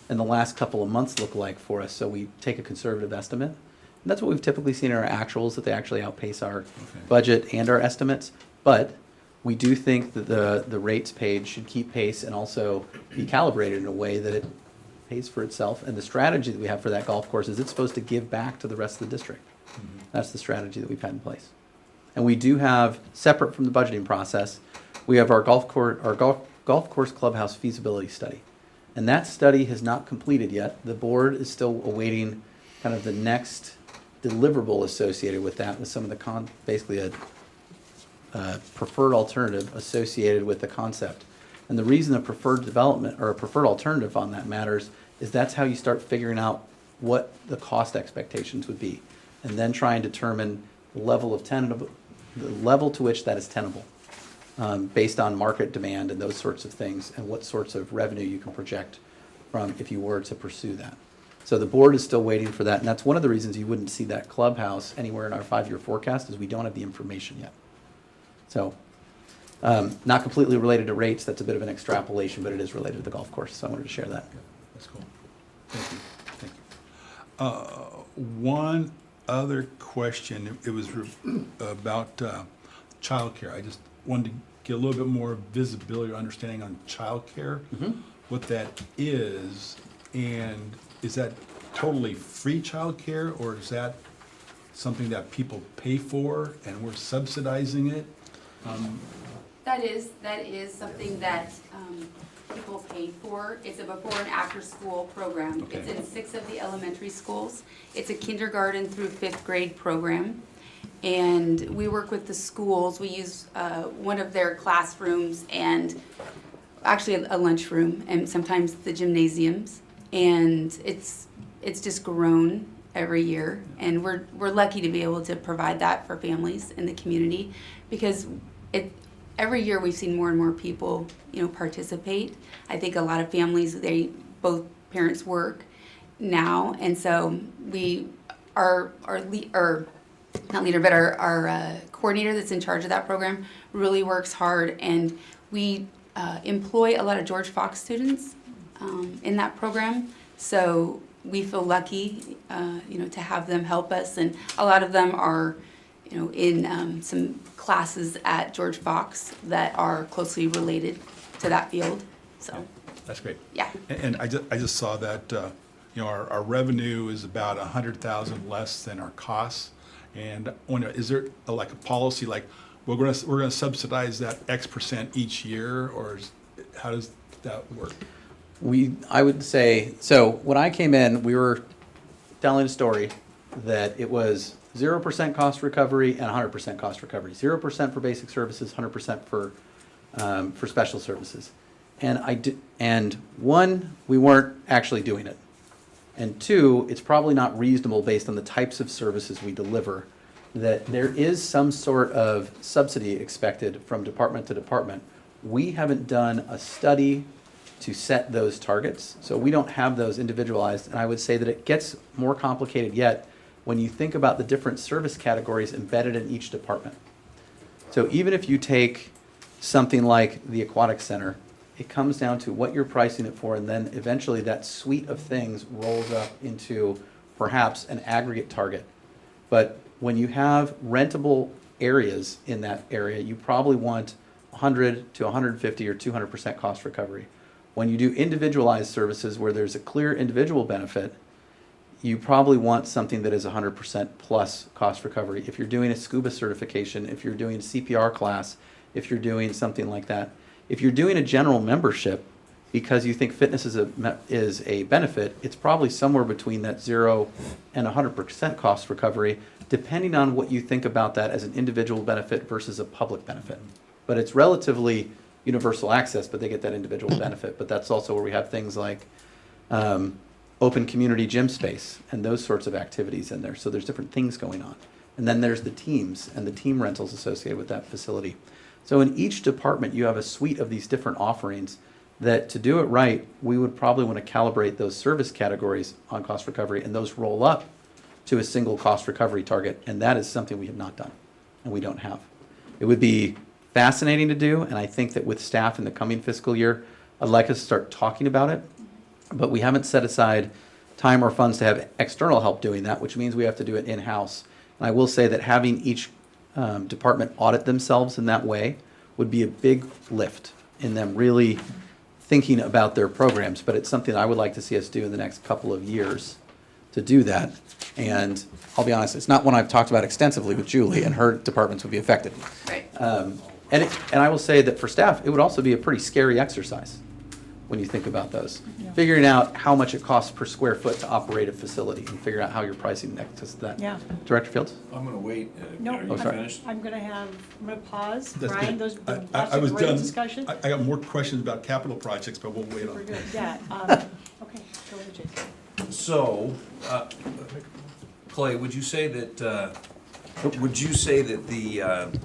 and the last couple of months look like for us, so we take a conservative estimate. And that's what we've typically seen in our actuals, that they actually outpace our budget and our estimates. But we do think that the rates paid should keep pace and also be calibrated in a way that it pays for itself. And the strategy that we have for that golf course is it's supposed to give back to the rest of the district. That's the strategy that we've had in place. And we do have, separate from the budgeting process, we have our golf course clubhouse feasibility study. And that study has not completed yet. The board is still awaiting kind of the next deliverable associated with that, with some of the basically a preferred alternative associated with the concept. And the reason a preferred development or a preferred alternative on that matters is that's how you start figuring out what the cost expectations would be, and then try and determine the level to which that is tenable, based on market demand and those sorts of things, and what sorts of revenue you can project from if you were to pursue that. So the board is still waiting for that, and that's one of the reasons you wouldn't see that clubhouse anywhere in our 5-year forecast, is we don't have the information yet. So, not completely related to rates, that's a bit of an extrapolation, but it is related to the golf course, so I wanted to share that. That's cool. Thank you. Thank you. One other question, it was about childcare. I just wanted to get a little bit more visibility or understanding on childcare, what that is, and is that totally free childcare, or is that something that people pay for and we're subsidizing it? That is something that people pay for. It's a before and after school program. Okay. It's in 6 of the elementary schools. It's a kindergarten through 5th grade program. And we work with the schools. We use one of their classrooms and actually a lunchroom and sometimes the gymnasiums. And it's just grown every year. And we're lucky to be able to provide that for families in the community, because every year we've seen more and more people, participate. I think a lot of families, both parents work now, and so our coordinator that's in charge of that program really works hard, and we employ a lot of George Fox students in that program. So we feel lucky, to have them help us, and a lot of them are, in some classes at George Fox that are closely related to that field. So That's great. yeah. And I just saw that, our revenue is about 100,000 less than our costs. And I wonder, is there like a policy, like we're gonna subsidize that X% each year, or how does that work? I would say, so when I came in, we were telling a story that it was 0% cost recovery and 100% cost recovery. 0% for basic services, 100% for special services. And one, we weren't actually doing it. And two, it's probably not reasonable based on the types of services we deliver that there is some sort of subsidy expected from department to department. We haven't done a study to set those targets, so we don't have those individualized. And I would say that it gets more complicated yet when you think about the different service categories embedded in each department. So even if you take something like the aquatic center, it comes down to what you're pricing it for, and then eventually that suite of things rolls up into perhaps an aggregate target. But when you have rentable areas in that area, you probably want 100 to 150 or 200% cost recovery. When you do individualized services where there's a clear individual benefit, you probably want something that is 100% plus cost recovery. If you're doing a scuba certification, if you're doing a CPR class, if you're doing something like that. If you're doing a general membership, because you think fitness is a benefit, it's probably somewhere between that 0 and 100% cost recovery, depending on what you think about that as an individual benefit versus a public benefit. But it's relatively universal access, but they get that individual benefit. But that's also where we have things like open community gym space and those sorts of activities in there. So there's different things going on. And then there's the teams and the team rentals associated with that facility. So in each department, you have a suite of these different offerings that, to do it right, we would probably want to calibrate those service categories on cost recovery, and those roll up to a single cost recovery target. And that is something we have not done, and we don't have. It would be fascinating to do, and I think that with staff in the coming fiscal year, I'd like us to start talking about it. But we haven't set aside time or funds to have external help doing that, which means we have to do it in-house. And I will say that having each department audit themselves in that way would be a big lift in them really thinking about their programs. But it's something I would like to see us do in the next couple of years to do that. And I'll be honest, it's not one I've talked about extensively with Julie, and her departments would be affected. Right. And I will say that for staff, it would also be a pretty scary exercise when you think about those. Yeah. Figuring out how much it costs per square foot to operate a facility and figure out how you're pricing next to that. Yeah. Director Fields? I'm gonna wait. No, Oh, sorry. I'm gonna pause. That's Brian, good. those, I lots of was great done. discussion. I got more questions about capital projects, but we'll wait Super on. good, yeah. Okay, go ahead, Jason. So, Clay, would you say that the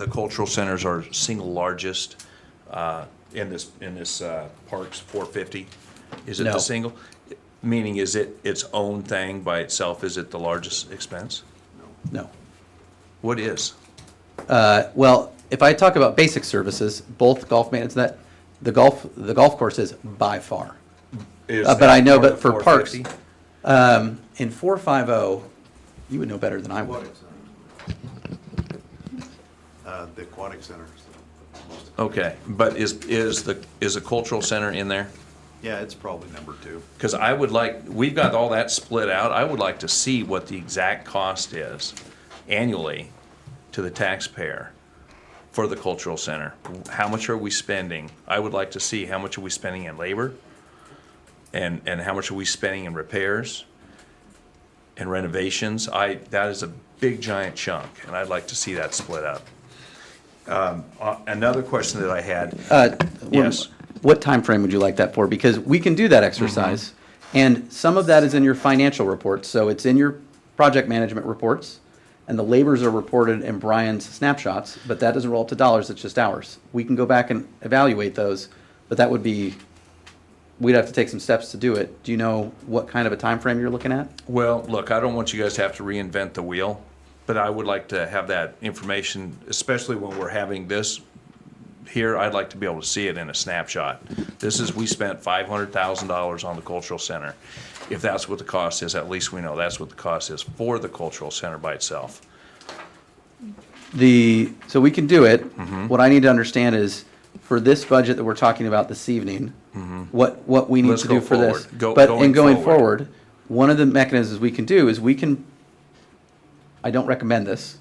cultural centers are single largest in this Parks 450? Is it No. the single? Meaning, is it its own thing by itself? Is it the largest expense? No. What is? Well, if I talk about basic services, both golf maintenance, that the golf course is by far. Is But that I know, part but of for parks, 450? in 450, you would know better than I would. Aquatic center. The aquatic center is the most. Okay, but is a cultural center in there? Yeah, it's probably number 2. Because we've got all that split out. I would like to see what the exact cost is annually to the taxpayer for the cultural center. How much are we spending? I would like to see how much are we spending in labor and how much are we spending in repairs and renovations. That is a big giant chunk, and I'd like to see that split up. Another question that I had. Yes. What time frame would you like that for? Because we can do that exercise, and some of that is in your financial reports. So it's in your project management reports, and the labors are reported in Brian's snapshots, but that doesn't roll up to dollars, it's just hours. We can go back and evaluate those, but that would be, we'd have to take some steps to do it. Do you know what kind of a time frame you're looking at? Well, look, I don't want you guys to have to reinvent the wheel, but I would like to have that information, especially when we're having this here. I'd like to be able to see it in a snapshot. We spent $500,000 on the cultural center. If that's what the cost is, at least we know that's what the cost is for the cultural center by itself. So we can do it. What I need to understand is, for this budget that we're talking about this evening, what we need Let's to go do for this. forward. But Going in going forward. forward, one of the mechanisms we can do is I don't recommend this,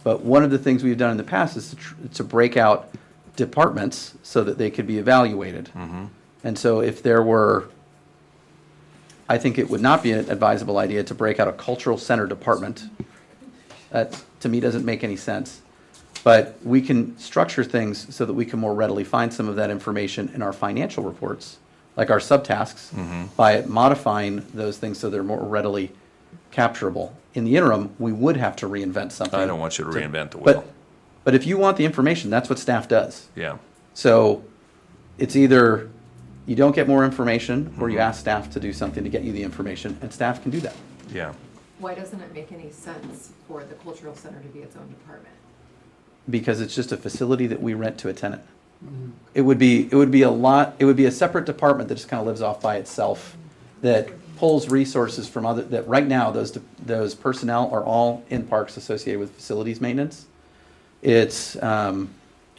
but one of the things we've done in the past is to break out departments so that they could be evaluated. And so if there were, I think it would not be an advisable idea to break out a cultural center department. That, to me, doesn't make any sense. But we can structure things so that we can more readily find some of that information in our financial reports, like our subtasks, by modifying those things so they're more readily capturable. In the interim, we would have to reinvent something. I don't want you to reinvent the wheel. But if you want the information, that's what staff does. Yeah. So it's either you don't get more information, or you ask staff to do something to get you the information, and staff can do that. Yeah. Why doesn't it make any sense for the cultural center to be its own department? Because it's just a facility that we rent to a tenant. It would be a separate department that just kind of lives off by itself, that pulls resources from that right now, those personnel are all in parks associated with facilities maintenance. It's,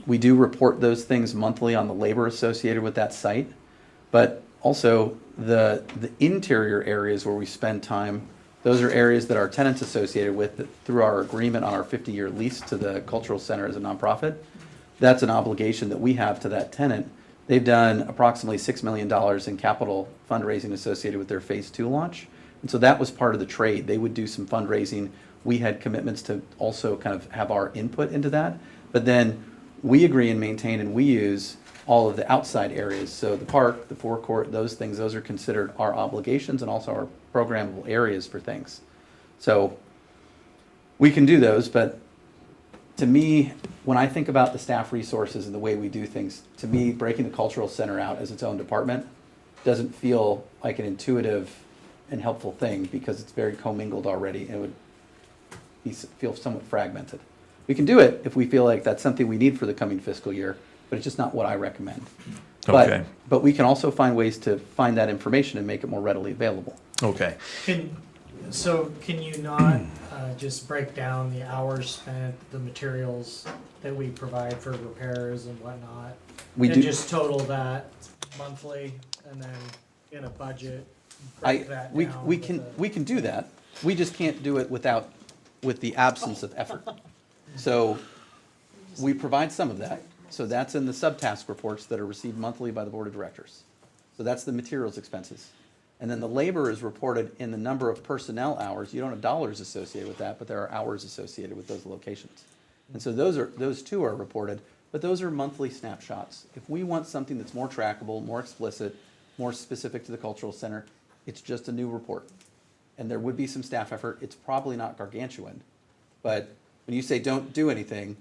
we do report those things monthly on the labor associated with that site, but also the interior areas where we spend time, those are areas that our tenants associated with through our agreement on our 50-year lease to the cultural center as a nonprofit. That's an obligation that we have to that tenant They've done approximately $6 million in capital fundraising associated with their Phase 2 launch. And so that was part of the trade. They would do some fundraising. We had commitments to also kind of have our input into that. But then we agree and maintain and we use all of the outside areas. So the park, the forecourt, those things, those are considered our obligations and also our programmable areas for things. So we can do those, but to me, when I think about the staff resources and the way we do things, to me, breaking the cultural center out as its own department doesn't feel like an intuitive and helpful thing because it's very commingled already and it would feel somewhat fragmented. We can do it if we feel like that's something we need for the coming fiscal year, but it's just not what I recommend. Okay. But we can also find ways to find that information and make it more readily available. Okay. Can you not just break down the hours spent, the materials that we provide for repairs and whatnot? We and do- just total that monthly and then in a budget, break that down? We can do that. We just can't do it with the absence of effort. So we provide some of that. So that's in the subtask reports that are received monthly by the board of directors. So that's the materials expenses. And then the labor is reported in the number of personnel hours. You don't have dollars associated with that, but there are hours associated with those locations. And so those two are reported, but those are monthly snapshots. If we want something that's more trackable, more explicit, more specific to the cultural center, it's just a new report. And there would be some staff effort. It's probably not gargantuan. But when you say don't do anything,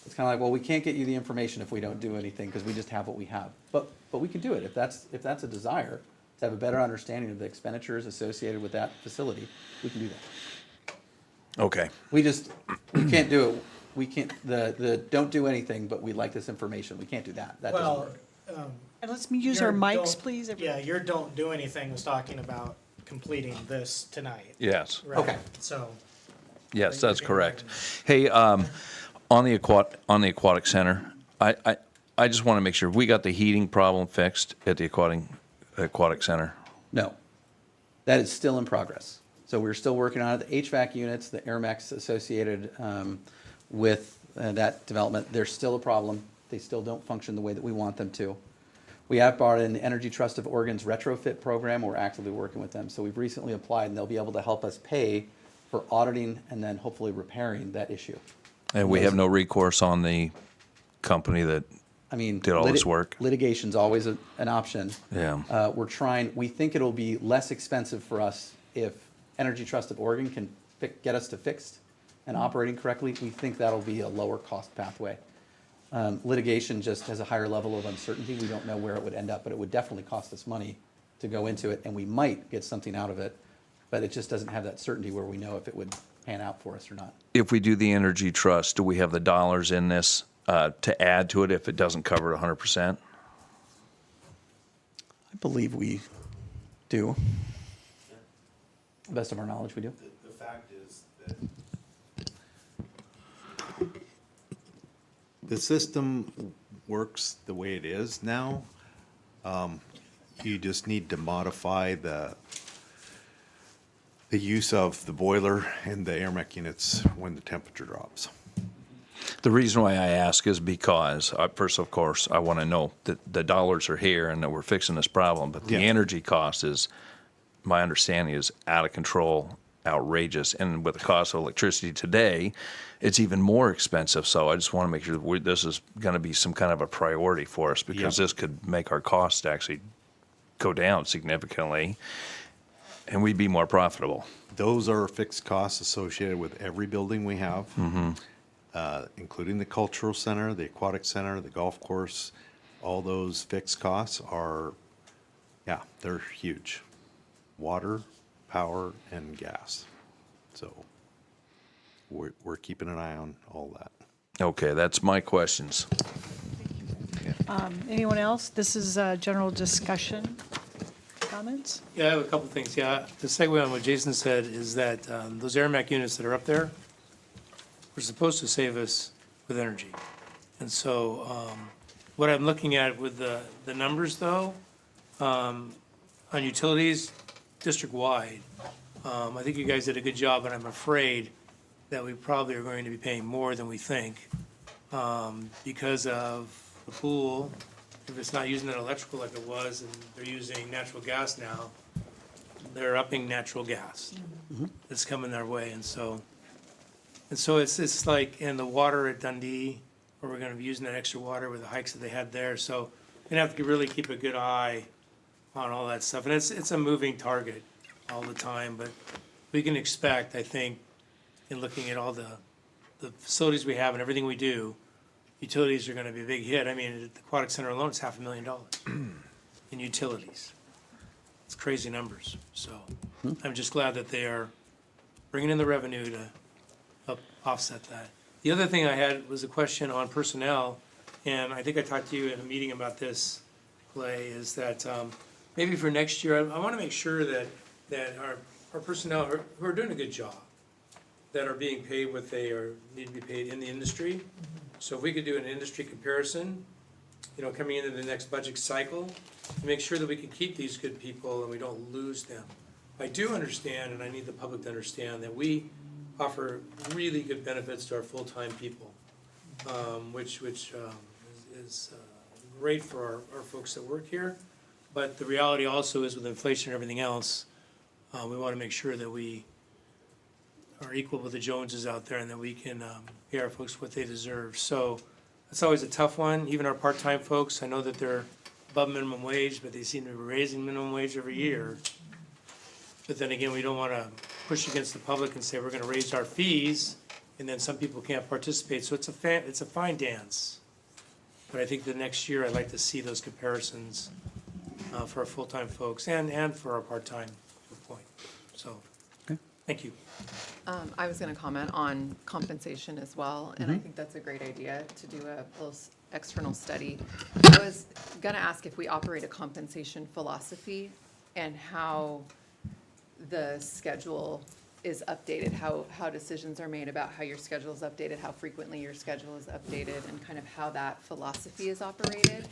it's kind of like, well, we can't get you the information if we don't do anything because we just have what we have. But we can do it if that's a desire to have a better understanding of the expenditures associated with that facility. We can do that. Okay. We can't do it. We can't the don't do anything, but we'd like this information. We can't do that. That doesn't work. And let's use Your our mics, don't- please. Yeah, your don't do anything was talking about completing this tonight. Yes. Right? Okay. So. Yes, that's correct. Hey, on the aquatic center, I just want to make sure we got the heating problem fixed at the aquatic center. No, that is still in progress. So we're still working on it. The HVAC units, the air mechs associated with that development, they're still a problem. They still don't function the way that we want them to. We have brought in the Energy Trust of Oregon's retrofit program. We're actively working with them. So we've recently applied, and they'll be able to help us pay for auditing and then hopefully repairing that issue. And we have no recourse on the company that I mean, did all this work. Litigation's always an option. Yeah. We think it'll be less expensive for us if Energy Trust of Oregon can get us to fixed and operating correctly. We think that'll be a lower cost pathway. Litigation just has a higher level of uncertainty. We don't know where it would end up, but it would definitely cost us money to go into it, and we might get something out of it, but it just doesn't have that certainty where we know if it would pan out for us or not. If we do the energy trust, do we have the dollars in this to add to it if it doesn't cover it 100%? I believe we do. To the best of our knowledge, we do. The fact is that the system works the way it is now. You just need to modify the use of the boiler and the air mech units when the temperature drops. The reason why I ask is because, first, of course, I want to know that the dollars are here and that we're fixing this problem, but the Yeah. energy cost is, my understanding is out of control, outrageous, and with the cost of electricity today, it's even more expensive. So I just want to make sure that this is going to be some kind of a priority for us because Yeah. this could make our costs actually go down significantly, and we'd be more profitable. Those are fixed costs associated with every building we have, including the cultural center, the aquatic center, the golf course. All those fixed costs are, they're huge. Water, power, and gas. So we're keeping an eye on all that. Okay, that's my questions. Anyone else? This is general discussion. Comments? Yeah, I have a couple things. Yeah, the segue on what Jason said is that those air mech units that are up there were supposed to save us with energy. And so what I'm looking at with the numbers though, on utilities district-wide, I think you guys did a good job, and I'm afraid that we probably are going to be paying more than we think because of the pool if it's not using that electrical like it was, and they're using natural gas now, they're upping natural gas. It's coming their way, and so it's like, and the water at Dundee, where we're gonna be using that extra water with the hikes that they had there, so we're gonna have to really keep a good eye on all that stuff, and it's a moving target all the time, but we can expect, I think, in looking at all the facilities we have and everything we do, utilities are gonna be a big hit. I mean, at the Aquatic Center alone, it's $500,000 in utilities. It's crazy numbers, so I'm just glad that they are bringing in the revenue to help offset that. The other thing I had was a question on personnel, and I think I talked to you in a meeting about this, Clay, is that maybe for next year, I wanna make sure that our personnel who are doing a good job, that are being paid what they need to be paid in the industry. So if we could do an industry comparison, you know, coming into the next budget cycle, to make sure that we can keep these good people and we don't lose them. I do understand, and I need the public to understand, that we offer really good benefits to our full-time people, which is great for our folks that work here. But the reality also is with inflation and everything else, we want to make sure that we are equal with the Joneses out there and that we can pay our folks what they deserve. So it's always a tough one. Even our part-time folks, I know that they're above minimum wage, but they seem to be raising minimum wage every year. But then again, we don't want to push against the public and say we're going to raise our fees, and then some people can't participate. So it's a fine dance. But I think the next year, I'd like to see those comparisons for our full-time folks and for our part-time point. So, thank you. I was gonna comment on compensation as well, and I think that's a great idea to do a little external study. I was gonna ask if we operate a compensation philosophy and how the schedule is updated, how decisions are made about how your schedule is updated, how frequently your schedule is updated, and kind of how that philosophy is operated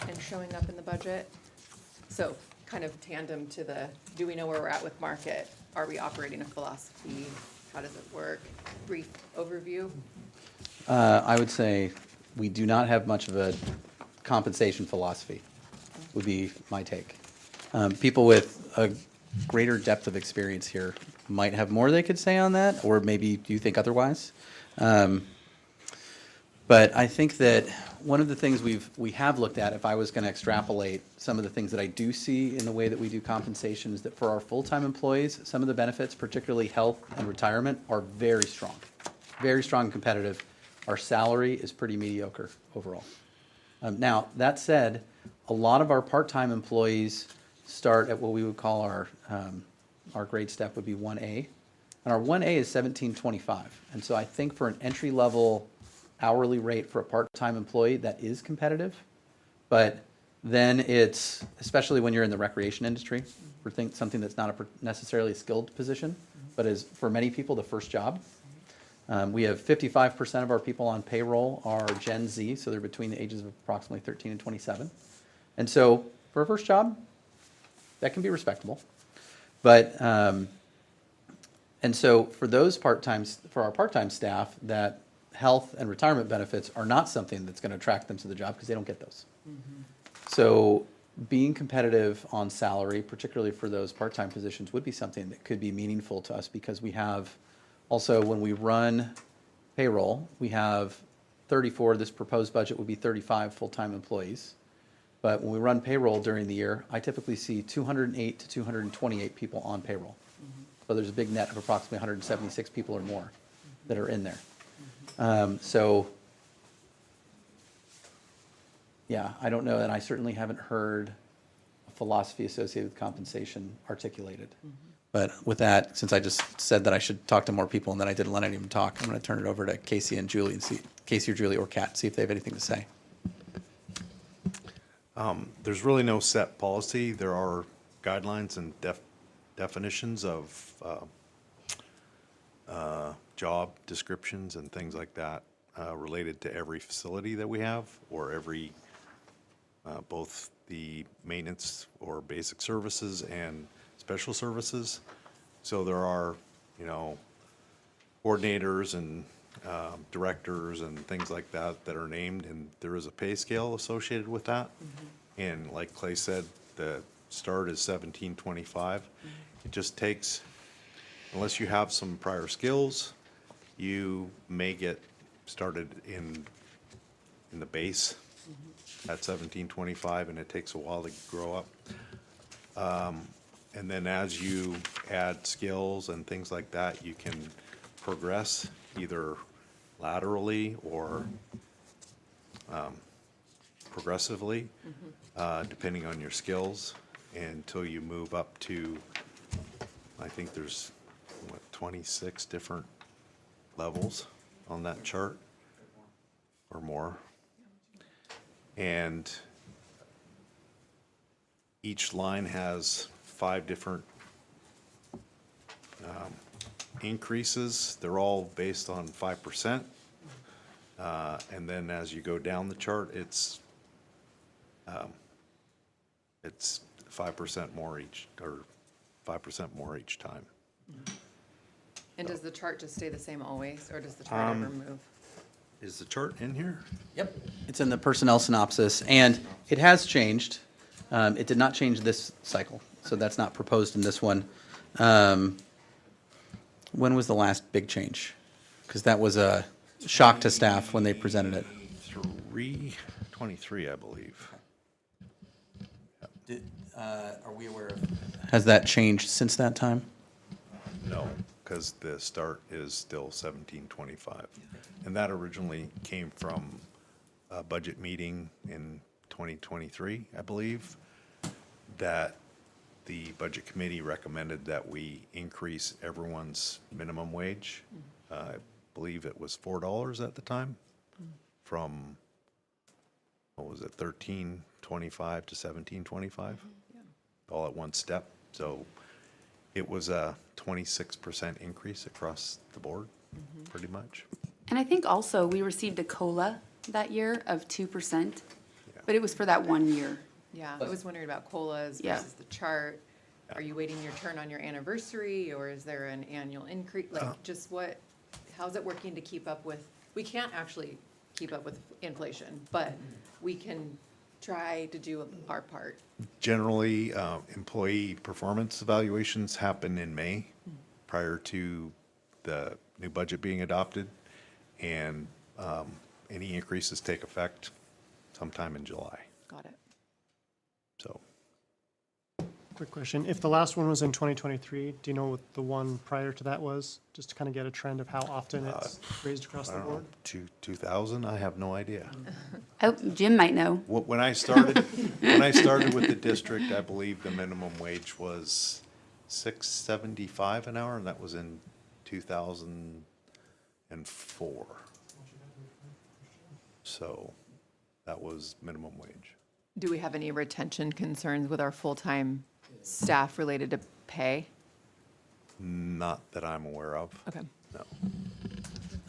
and showing up in the budget. So kind of tandem to do we know where we're at with market? Are we operating a philosophy? How does it work? Brief overview. I would say we do not have much of a compensation philosophy, would be my take. People with a greater depth of experience here might have more they could say on that, or maybe you think otherwise. But I think that one of the things we have looked at, if I was going to extrapolate some of the things that I do see in the way that we do compensation, is that for our full-time employees, some of the benefits, particularly health and retirement, are very strong and competitive. Our salary is pretty mediocre overall. Now, that said, a lot of our part-time employees start at what we would call our grade step would be 1A. And our 1A is $17.25. And so I think for an entry-level hourly rate for a part-time employee, that is competitive. But then it's, especially when you're in the recreation industry, for something that's not necessarily a skilled position, but is for many people the first job. We have 55% of our people on payroll are Gen Z, so they're between the ages of approximately 13 and 27. And so for a first job, that can be respectable. But, and so for our part-time staff, that health and retirement benefits are not something that's going to attract them to the job because they don't get those. So being competitive on salary, particularly for those part-time positions, would be something that could be meaningful to us, because we have also, when we run payroll, we have 34, this proposed budget would be 35 full-time employees. But when we run payroll during the year, I typically see 208 to 228 people on payroll. So there's a big net of approximately 176 people or more that are in there. So, yeah, I don't know, and I certainly haven't heard a philosophy associated with compensation articulated. But with that, since I just said that I should talk to more people and then I didn't let any of them talk, I'm going to turn it over to Casey and Julie and see, Casey or Julie or Kat, see if they have anything to say. There's really no set policy. There are guidelines and definitions of job descriptions and things like that related to every facility that we have, or every, both the maintenance or basic services and special services. So there are, coordinators and directors and things like that that are named, and there is a pay scale associated with that. And like Clay said, the start is 1725. It just takes, unless you have some prior skills, you may get started in the base at 1725, and it takes a while to grow up. And then as you add skills and things like that, you can progress either laterally or progressively, depending on your skills, until you move up to, I think there's, 26 different levels on that chart or more. And each line has 5 different increases. They're all based on 5%. And then as you go down the chart, it's 5% more each, or 5% more each time. And does the chart just stay the same always, or does the chart ever move? Is the chart in here? Yep. It's in the personnel synopsis, and it has changed. It did not change this cycle, so that's not proposed in this one. When was the last big change? Because that was a shock to staff when they presented it. 23, I believe. Are we aware of? Has that changed since that time? No, because the start is still 1725. And that originally came from a budget meeting in 2023, I believe, that the budget committee recommended that we increase everyone's minimum wage. I believe it was $4 at the time, from, what was it, 13.25 to 17.25, all at one step. So it was a 26% increase across the board, pretty much. And I think also we received a COLA that year of 2%, but it was for that 1 year. Yeah, I was wondering about COLAs Yeah. versus the chart. Are you waiting your turn on your anniversary, or is there an annual increase? Like, just how's it working to keep up with, we can't actually keep up with inflation, but we can try to do our part. Generally, employee performance evaluations happen in May, prior to the new budget being adopted, and any increases take effect sometime in July. Got it. So Quick question. If the last one was in 2023, do you know what the one prior to that was? Just to kind of get a trend of how often it's raised across I the don't know, board? 2000, I have no idea. Oh, Jim might know. When I started, with the district, I believe the minimum wage was $6.75 an hour, and that was in 2004. So that was minimum wage. Do we have any retention concerns with our full-time staff related to pay? Not that I'm aware of. Okay. No.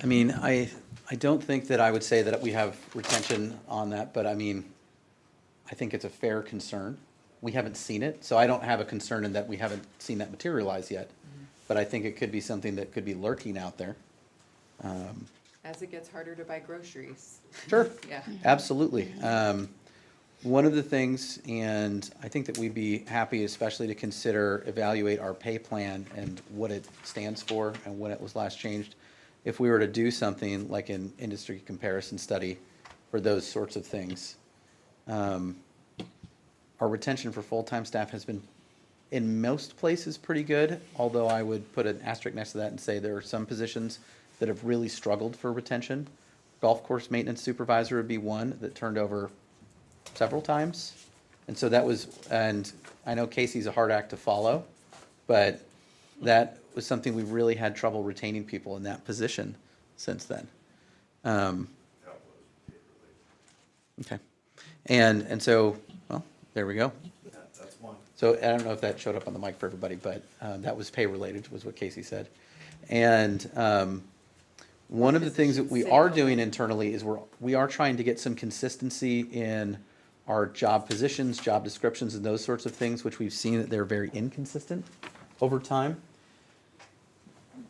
I mean, I don't think that I would say that we have retention on that, but I mean, I think it's a fair concern. We haven't seen it, so I don't have a concern in that we haven't seen that materialize yet. But I think it could be something that could be lurking out there. As it gets harder to buy groceries. Sure. Yeah. Absolutely. One of the things, and I think that we'd be happy especially to consider, evaluate our pay plan and what it stands for and when it was last changed. If we were to do something like an industry comparison study for those sorts of things. Our retention for full-time staff has been, in most places, pretty good, although I would put an asterisk next to that and say there are some positions that have really struggled for retention. Golf course maintenance supervisor would be one that turned over several times. And so that was, and I know Casey's a hard act to follow, but that was something we really had trouble retaining people in that position since then. Okay. And so, well, there we go. That's one. So I don't know if that showed up on the mic for everybody, but that was pay related, was what Casey said. And one of the things that we are doing internally is we are trying to get some consistency in our job positions, job descriptions, and those sorts of things, which we've seen that they're very inconsistent over time.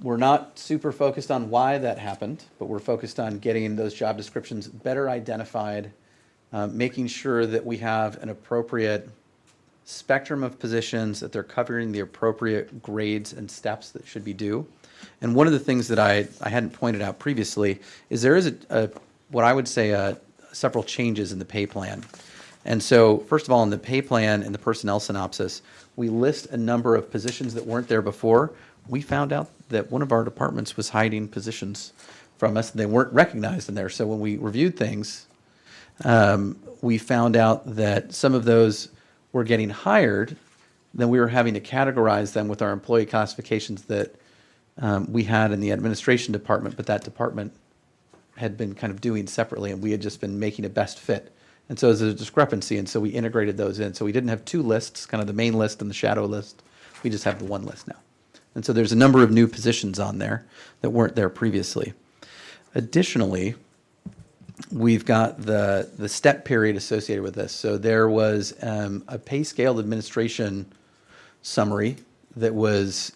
We're not super focused on why that happened, but we're focused on getting those job descriptions better identified, making sure that we have an appropriate spectrum of positions, that they're covering the appropriate grades and steps that should be due. And one of the things that I hadn't pointed out previously is there is what I would say several changes in the pay plan. And so, first of all, in the pay plan and the personnel synopsis, we list a number of positions that weren't there before. We found out that one of our departments was hiding positions from us. They weren't recognized in there. So when we reviewed things, we found out that some of those were getting hired. Then we were having to categorize them with our employee classifications that we had in the administration department, but that department had been kind of doing separately, and we had just been making a best fit. And so there's a discrepancy, and so we integrated those in. So we didn't have two lists, kind of the main list and the shadow list. We just have the one list now. And so there's a number of new positions on there that weren't there previously. Additionally, we've got the step period associated with this. So there was a pay scale administration summary that was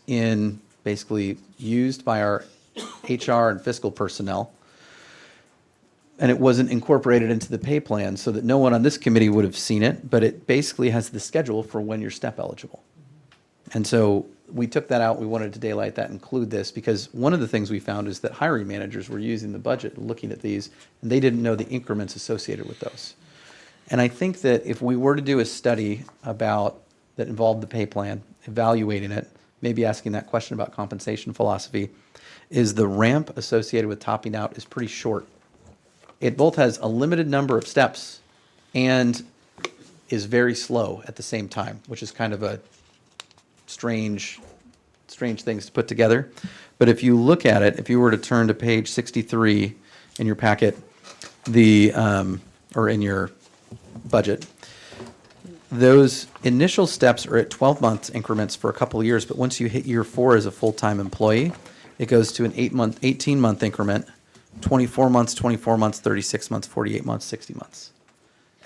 basically used by our HR and fiscal personnel. And it wasn't incorporated into the pay plan so that no one on this committee would have seen it, but it basically has the schedule for when you're step eligible. And so we took that out. We wanted to daylight that, include this, because one of the things we found is that hiring managers were using the budget and looking at these, and they didn't know the increments associated with those. And I think that if we were to do a study that involved the pay plan, evaluating it, maybe asking that question about compensation philosophy, is the ramp associated with topping out is pretty short. It both has a limited number of steps and is very slow at the same time, which is kind of a strange things to put together. But if you look at it, if you were to turn to page 63 in your packet, or in your budget, those initial steps are at 12-month increments for a couple of years, but once you hit year 4 as a full-time employee, it goes to an 18-month increment, 24 months, 24 months, 36 months, 48 months, 60 months.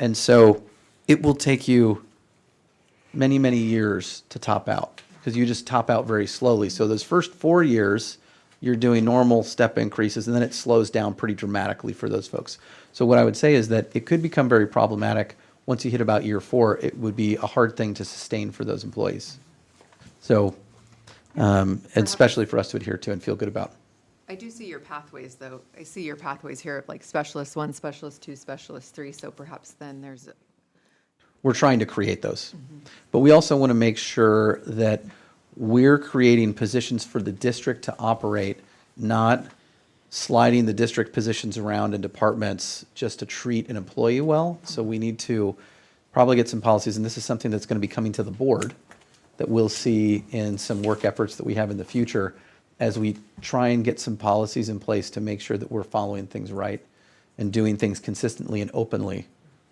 And so it will take you many, many years to top out because you just top out very slowly. So those first 4 years, you're doing normal step increases, and then it slows down pretty dramatically for those folks. So what I would say is that it could become very problematic. Once you hit about year 4, it would be a hard thing to sustain for those employees. So, and especially for us to adhere to and feel good about. I do see your pathways, though. I see your pathways here, like specialist 1, specialist 2, specialist 3, so perhaps then there's We're trying to create those. But we also want to make sure that we're creating positions for the district to operate, not sliding the district positions around in departments just to treat an employee well. So we need to probably get some policies, and this is something that's going to be coming to the board that we'll see in some work efforts that we have in the future as we try and get some policies in place to make sure that we're following things right and doing things consistently and openly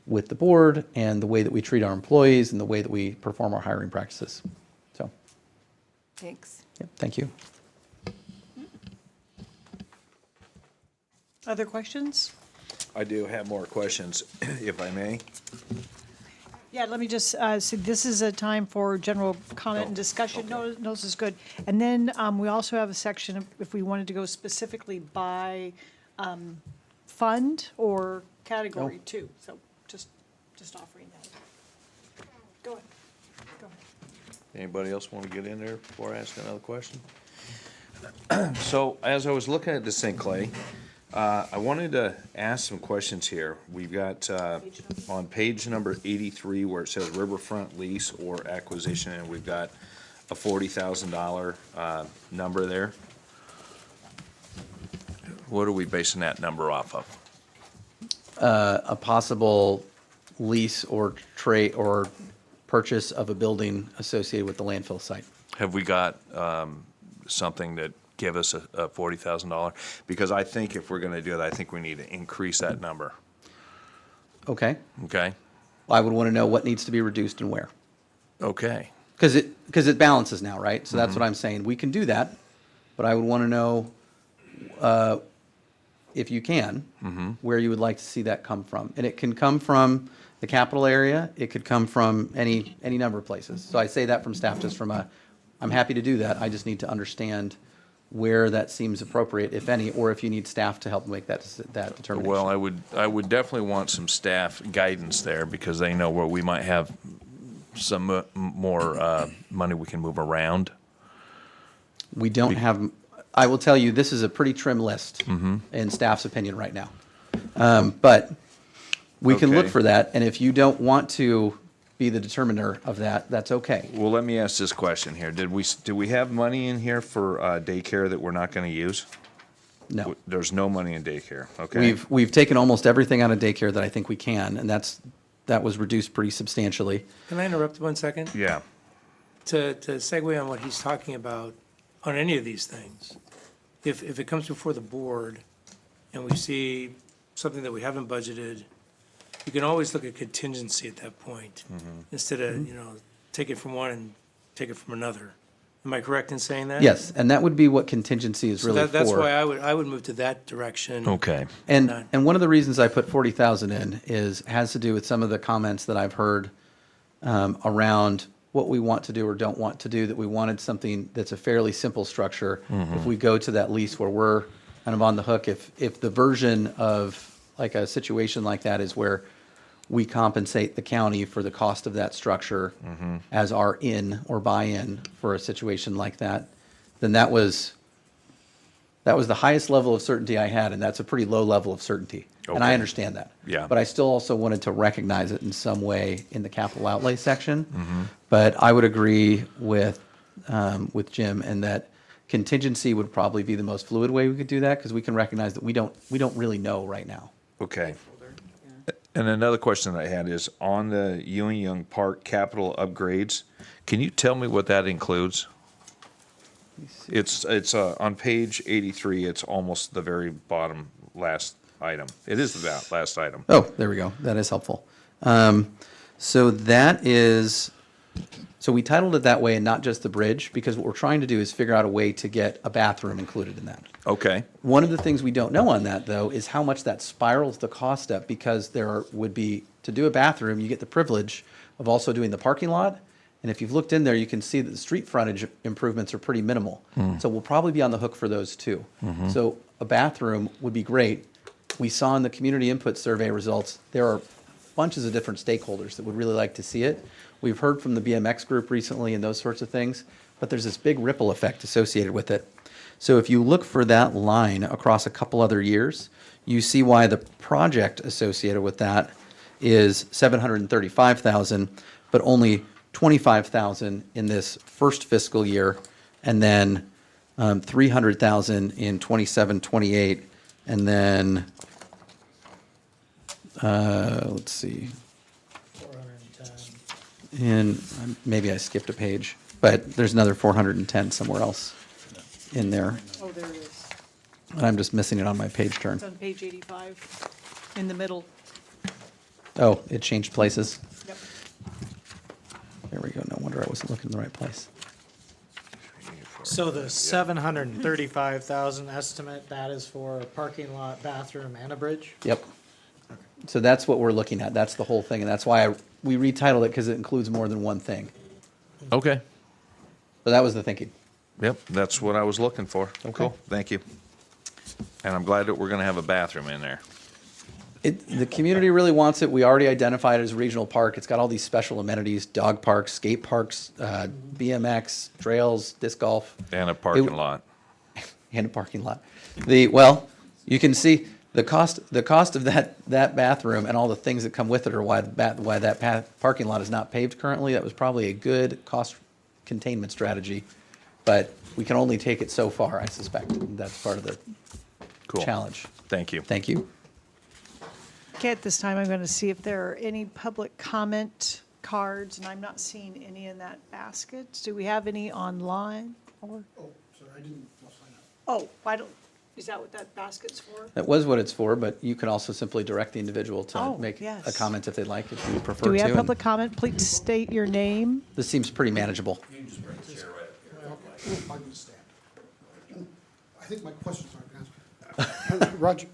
with the board and the way that we treat our employees and the way that we perform our hiring practices. So, Thanks. yeah, thank you. Other questions? I do have more questions, if I may. Yeah, let me just say, this is a time for general comment and discussion. No, this is good. And then we also have a section if we wanted to go specifically by fund or category too. So just offering that. Go ahead. Go ahead. Anybody else want to get in there before I ask another question? So as I was looking at this thing, Clay, I wanted to ask some questions here. We've got on page number 83 where it says riverfront lease or acquisition, and we've got a $40,000 number there. What are we basing that number off of? A possible lease or trade or purchase of a building associated with the landfill site. Have we got something that give us a $40,000? Because I think if we're going to do it, I think we need to increase that number. Okay. Okay? I would want to know what needs to be reduced and where. Okay. Because it balances now, right? So that's what I'm saying. We can do that, but I would want to know, if you can, where you would like to see that come from. And it can come from the capital area. It could come from any number of places. So I say that from staff, just from I'm happy to do that. I just need to understand where that seems appropriate, if any, or if you need staff to help make that determination. Well, I would definitely want some staff guidance there because they know where we might have some more money we can move around. We don't have, I will tell you, this is a pretty trim list in staff's opinion right now. But we can look Okay. for that, and if you don't want to be the determiner of that, that's okay. Well, let me ask this question here. Do we have money in here for daycare that we're not going to use? No. There's no money in daycare, okay? We've taken almost everything out of daycare that I think we can, and that was reduced pretty substantially. Can I interrupt 1 second? Yeah. To segue on what he's talking about, on any of these things, if it comes before the board and we see something that we haven't budgeted, you can always look at contingency at that point, instead of, take it from one and take it from another. Am I correct in saying that? Yes, and that would be what contingency is So really for. that's why I would move to that direction. Okay. And, None. and one of the reasons I put 40,000 in has to do with some of the comments that I've heard around what we want to do or don't want to do, that we wanted something that's a fairly simple structure. If we go to that lease where we're kind of on the hook, if the version of like a situation like that is where we compensate the county for the cost of that structure as our in or buy-in for a situation like that, then that was the highest level of certainty I had, and that's a pretty low level of certainty. And I Okay. understand that. Yeah. But I still also wanted to recognize it in some way in the capital outlay section. But I would agree with Jim in that contingency would probably be the most fluid way we could do that, because we can recognize that we don't really know right now. Okay. And another question that I had is on the Ewing Young Park capital upgrades, can you tell me what that includes? It's on page 83, it's almost the very bottom last item. It is the last item. Oh, there we go. That is helpful. So we titled it that way and not just the bridge, because what we're trying to do is figure out a way to get a bathroom included in that. Okay. One of the things we don't know on that, though, is how much that spirals the cost up, because would be, to do a bathroom, you get the privilege of also doing the parking lot. And if you've looked in there, you can see that the street frontage improvements are pretty minimal. So we'll probably be on the hook for those too. So a bathroom would be great. We saw in the community input survey results, there are bunches of different stakeholders that would really like to see it. We've heard from the BMX group recently and those sorts of things, but there's this big ripple effect associated with it. So if you look for that line across a couple other years, you see why the project associated with that is 735,000, but only 25,000 in this first fiscal year, and then 300,000 in 27, 28, and then let's see, 410. and maybe I skipped a page, but there's another 410 somewhere else in there, Oh, there it is. and I'm just missing it on my page turn. It's on page 85, in the middle. Oh, it changed places. Yep. There we go. No wonder I wasn't looking in the right place. So the 735,000 estimate, that is for a parking lot, bathroom, and a bridge? Yep. So that's what we're looking at. That's the whole thing, and that's why we retitled it, because it includes more than one thing. Okay. So that was the thinking. Yep, that's what I was looking for. Okay. Cool, thank you. And I'm glad that we're gonna have a bathroom in there. The community really wants it. We already identified it as a regional park. It's got all these special amenities: dog parks, skate parks, BMX, trails, disc golf, And a parking lot. and a parking lot. You can see the cost of that bathroom and all the things that come with it, or why that parking lot is not paved currently. That was probably a good cost containment strategy, but we can only take it so far, I suspect. That's part of the Cool. challenge. Thank you. Thank you. Okay, at this time, I'm going to see if there are any public comment cards, and I'm not seeing any in that basket. Do we have any online? Oh, sorry, I didn't sign up. Oh, why don't, is that what that basket's for? That was what it's for, but you can also simply direct the individual to Oh, make a yes. comment if they'd like, if you prefer to. Do we have and public comment? Please state your name. This seems pretty manageable. I can stand. I think my questions aren't answered.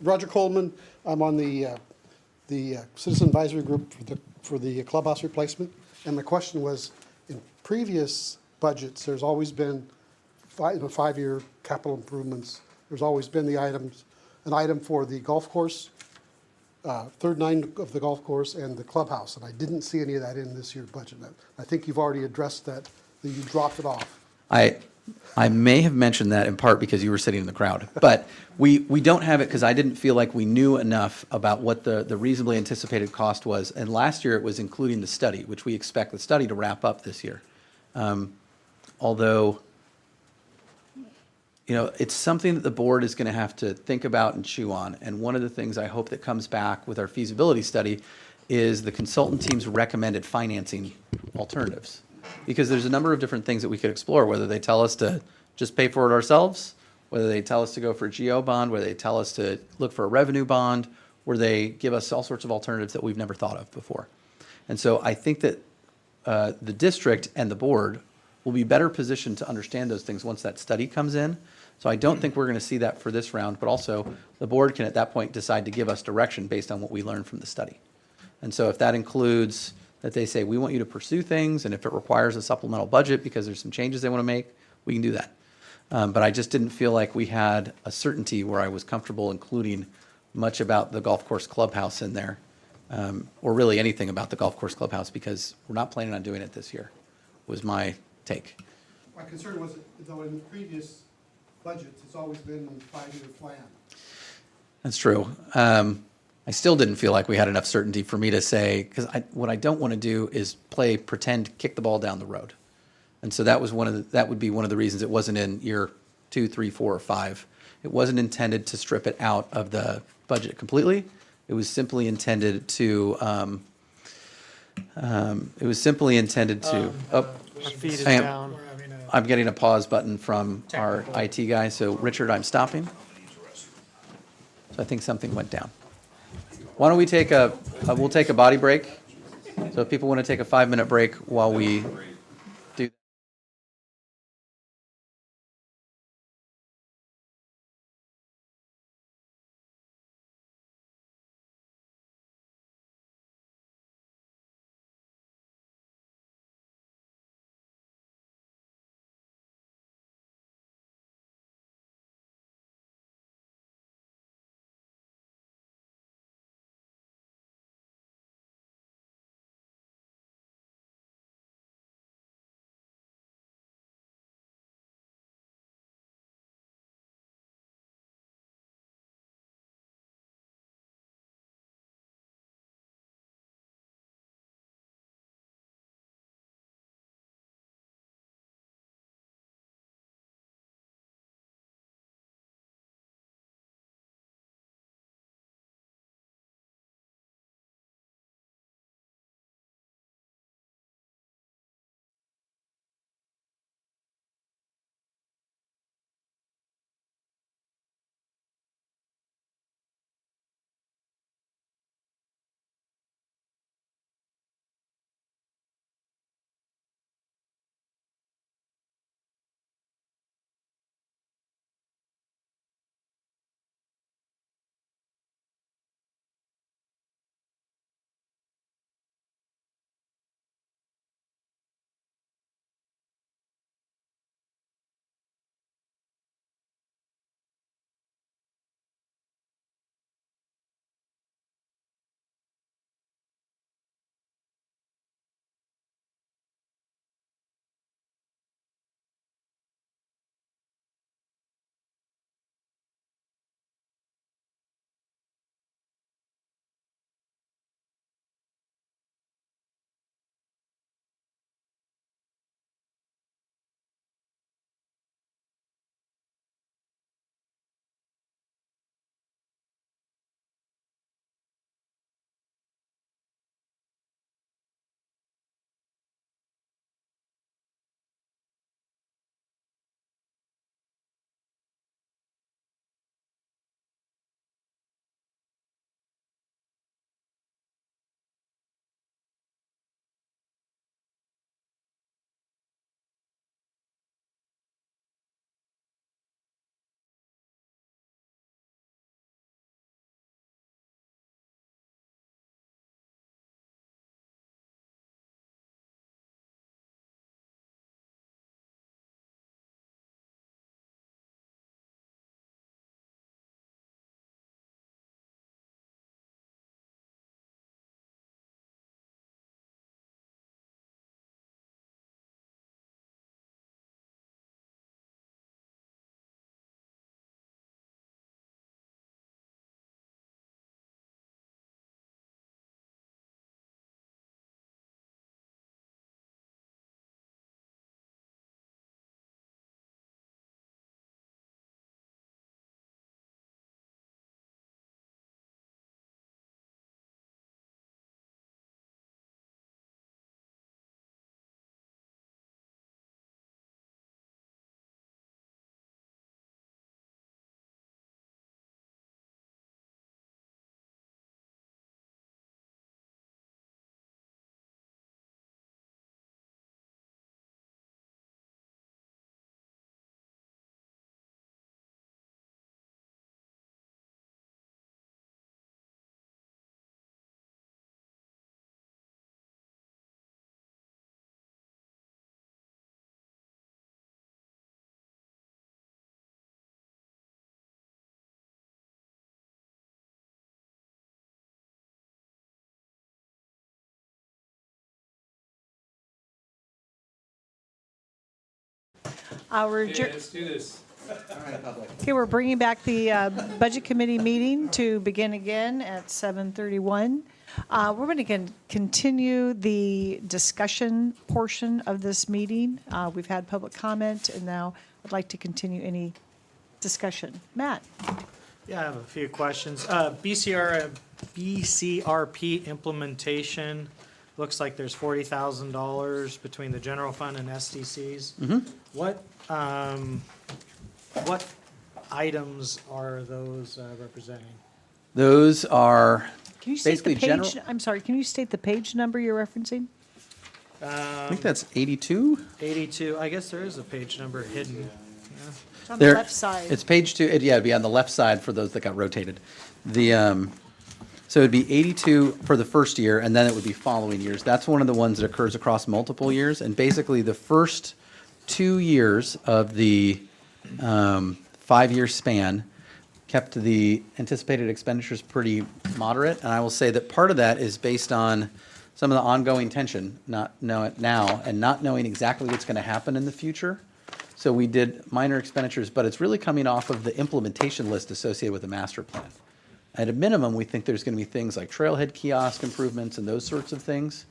Roger Coleman, I'm on the Citizen Advisory Group for the clubhouse replacement. And my question was, in previous budgets, there's always been in the 5-year capital improvements, there's always been an item for the golf course, third nine of the golf course and the clubhouse, and I didn't see any of that in this year's budget. I think you've already addressed that you dropped it off. I may have mentioned that in part because you were sitting in the crowd, but we don't have it because I didn't feel like we knew enough about what the reasonably anticipated cost was. And last year it was including the study, which we expect the study to wrap up this year. Although, you know, it's something that the board is going to have to think about and chew on. And one of the things I hope that comes back with our feasibility study is the consultant team's recommended financing alternatives. Because there's a number of different things that we could explore, whether they tell us to just pay for it ourselves, whether they tell us to go for a GO bond, whether they tell us to look for a revenue bond, where they give us all sorts of alternatives that we've never thought of before. And so I think that the district and the board will be better positioned to understand those things once that study comes in. So I don't think we're going to see that for this round, but also the board can at that point decide to give us direction based on what we learned from the study. And so if that includes that they say, we want you to pursue things, and if it requires a supplemental budget because there's some changes they want to make, we can do that. But I just didn't feel like we had a certainty where I was comfortable including much about the golf course clubhouse in there, or really anything about the golf course clubhouse, because we're not planning on doing it this year, was my take. My concern was, though, in the previous budgets, it's always been a 5-year plan. That's true. I still didn't feel like we had enough certainty for me to say, because what I don't want to do is pretend kick the ball down the road. And so that would be one of the reasons it wasn't in year 2, 3, 4, or 5. It wasn't intended to strip it out of the budget completely. It was simply intended to, Our feed is hang on. down. We're having a I'm getting a pause button from our Technical. IT guy. So Richard, I'm stopping. So I think something went down. Why don't we we'll take a body break. So if people want to take a 5-minute break while we Let's do this. Okay, we're bringing back the Budget Committee meeting to begin again at 7:31. We're going to continue the discussion portion of this meeting. We've had public comment, and now I'd like to continue any discussion. Matt? Yeah, I have a few questions. BCRP implementation, looks like there's $40,000 between the general fund and SDCs. What items are those representing? Those are Can you state basically the general. page, I'm sorry, can you state the page number you're referencing? I think that's 82. 82, I guess there is a page number hidden. It's on the There- left side. It's page 2. Yeah, it'd be on the left side for those that got rotated. So it'd be 82 for the first year, and then it would be following years. That's one of the ones that occurs across multiple years. And basically, the first 2 years of the 5-year span kept the anticipated expenditures pretty moderate. And I will say that part of that is based on some of the ongoing tension, not knowing now, and not knowing exactly what's going to happen in the future. So we did minor expenditures, but it's really coming off of the implementation list associated with the master plan. At a minimum, we think there's going to be things like trailhead kiosk improvements and those sorts of things,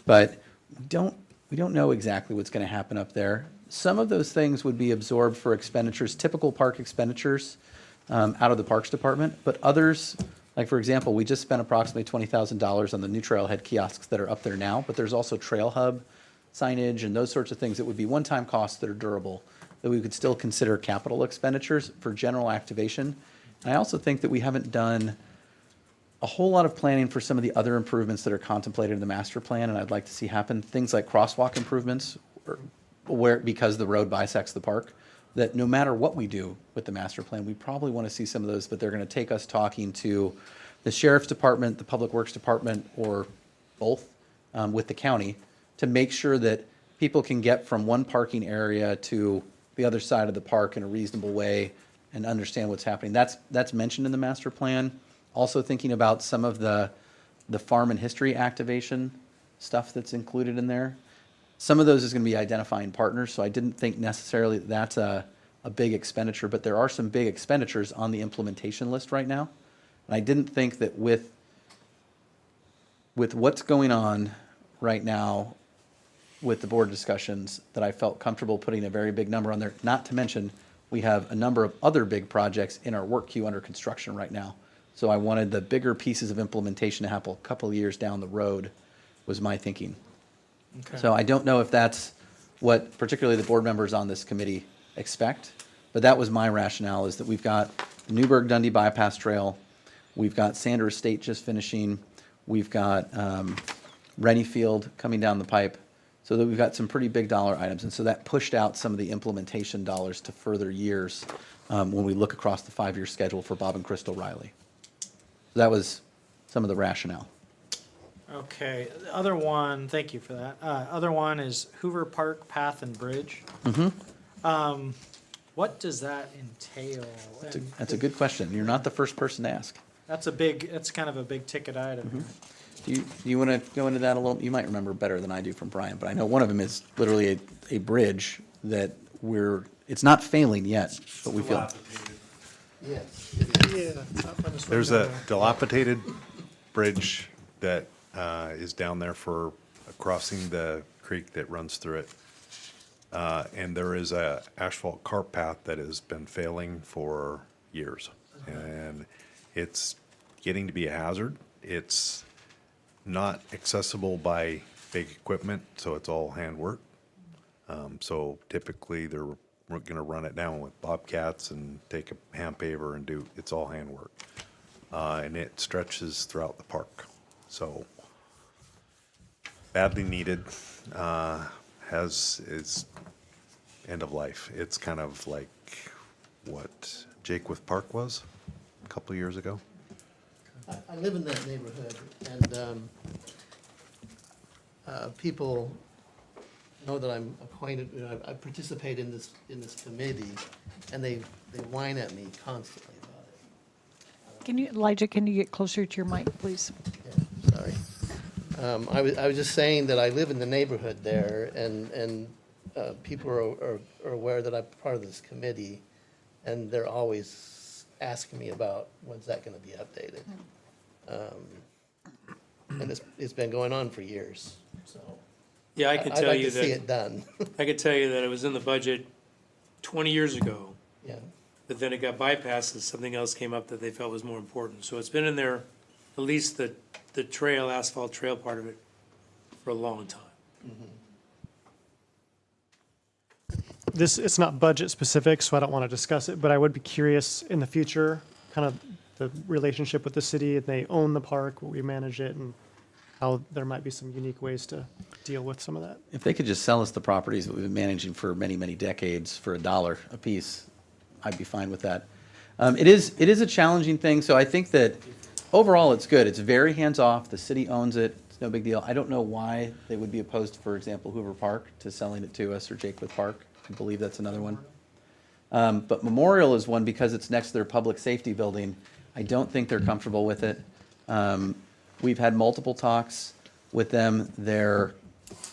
but we don't know exactly what's going to happen up there. Some of those things would be absorbed for expenditures, typical park expenditures out of the Parks Department, but others, like for example, we just spent approximately $20,000 on the new trailhead kiosks that are up there now, but there's also trail hub signage and those sorts of things that would be one-time costs that are durable, that we could still consider capital expenditures for general activation. I also think that we haven't done a whole lot of planning for some of the other improvements that are contemplated in the master plan, and I'd like to see happen. Things like crosswalk improvements, because the road bisects the park, that no matter what we do with the master plan, we probably want to see some of those, but they're going to take us talking to the sheriff's department, the public works department, or both with the county to make sure that people can get from one parking area to the other side of the park in a reasonable way and understand what's happening. That's mentioned in the master plan. Also thinking about some of the farm and history activation stuff that's included in there. Some of those is going to be identifying partners, so I didn't think necessarily that's a big expenditure, but there are some big expenditures on the implementation list right now. And I didn't think that with what's going on right now with the board discussions, that I felt comfortable putting a very big number on there, not to mention we have a number of other big projects in our work queue under construction right now. So I wanted the bigger pieces of implementation to happen a couple of years down the road, was my thinking. Okay. So I don't know if that's what particularly the board members on this committee expect, but that was my rationale, is that we've got the Newburgh-Dundee Bypass Trail, we've got Sander Estate just finishing, we've got Rennie Field coming down the pipe, so that we've got some pretty big dollar items. And so that pushed out some of the implementation dollars to further years when we look across the 5-year schedule for Bob and Crystal Riley. So that was some of the rationale. Okay, the other one, thank you for that. Other one is Hoover Park Path and Bridge. What does that entail? That's a good question. You're not the first person to ask. That's kind of a big ticket item. Do you want to go into that a little? You might remember better than I do from Brian, but I know one of them is literally a bridge that it's not failing yet, but we feel. Yes. There's a dilapidated bridge that is down there for crossing the creek that runs through it. And there is a asphalt cart path that has been failing for years. And it's getting to be a hazard. It's not accessible by big equipment, so it's all handwork. So typically we're gonna run it down with bobcats and take a hand paver and it's all handwork. And it stretches throughout the park. So badly needed, is end of life. It's kind of like what Jakewith Park was a couple of years ago. I live in that neighborhood, and people know that I'm acquainted, I participate in this committee, and they whine at me constantly about it. Elijah, can you get closer to your mic, please? Yeah, sorry. I was just saying that I live in the neighborhood there, and people are aware that I'm part of this committee, and they're always asking me about when's that gonna be updated. And it's been going on for years, so. Yeah, I can I'd tell like you to see that, it done, I can tell you that it was in the budget 20 years ago, yeah. but then it got bypassed as something else came up that they felt was more important. So it's been in there, at least the trail, asphalt trail part of it, for a long time. This, it's not budget specific, so I don't want to discuss it, but I would be curious in the future, kind of the relationship with the city, if they own the park, we manage it, and how there might be some unique ways to deal with some of that. If they could just sell us the properties that we've been managing for many, many decades for $1 a piece, I'd be fine with that. It is a challenging thing, so I think that overall it's good. It's very hands-off. The city owns it. It's no big deal. I don't know why they would be opposed, for example, Hoover Park to selling it to us, or Jakewood Park. I believe that's another one. But Memorial is one because it's next to their public safety building. I don't think they're comfortable with it. We've had multiple talks with them. They're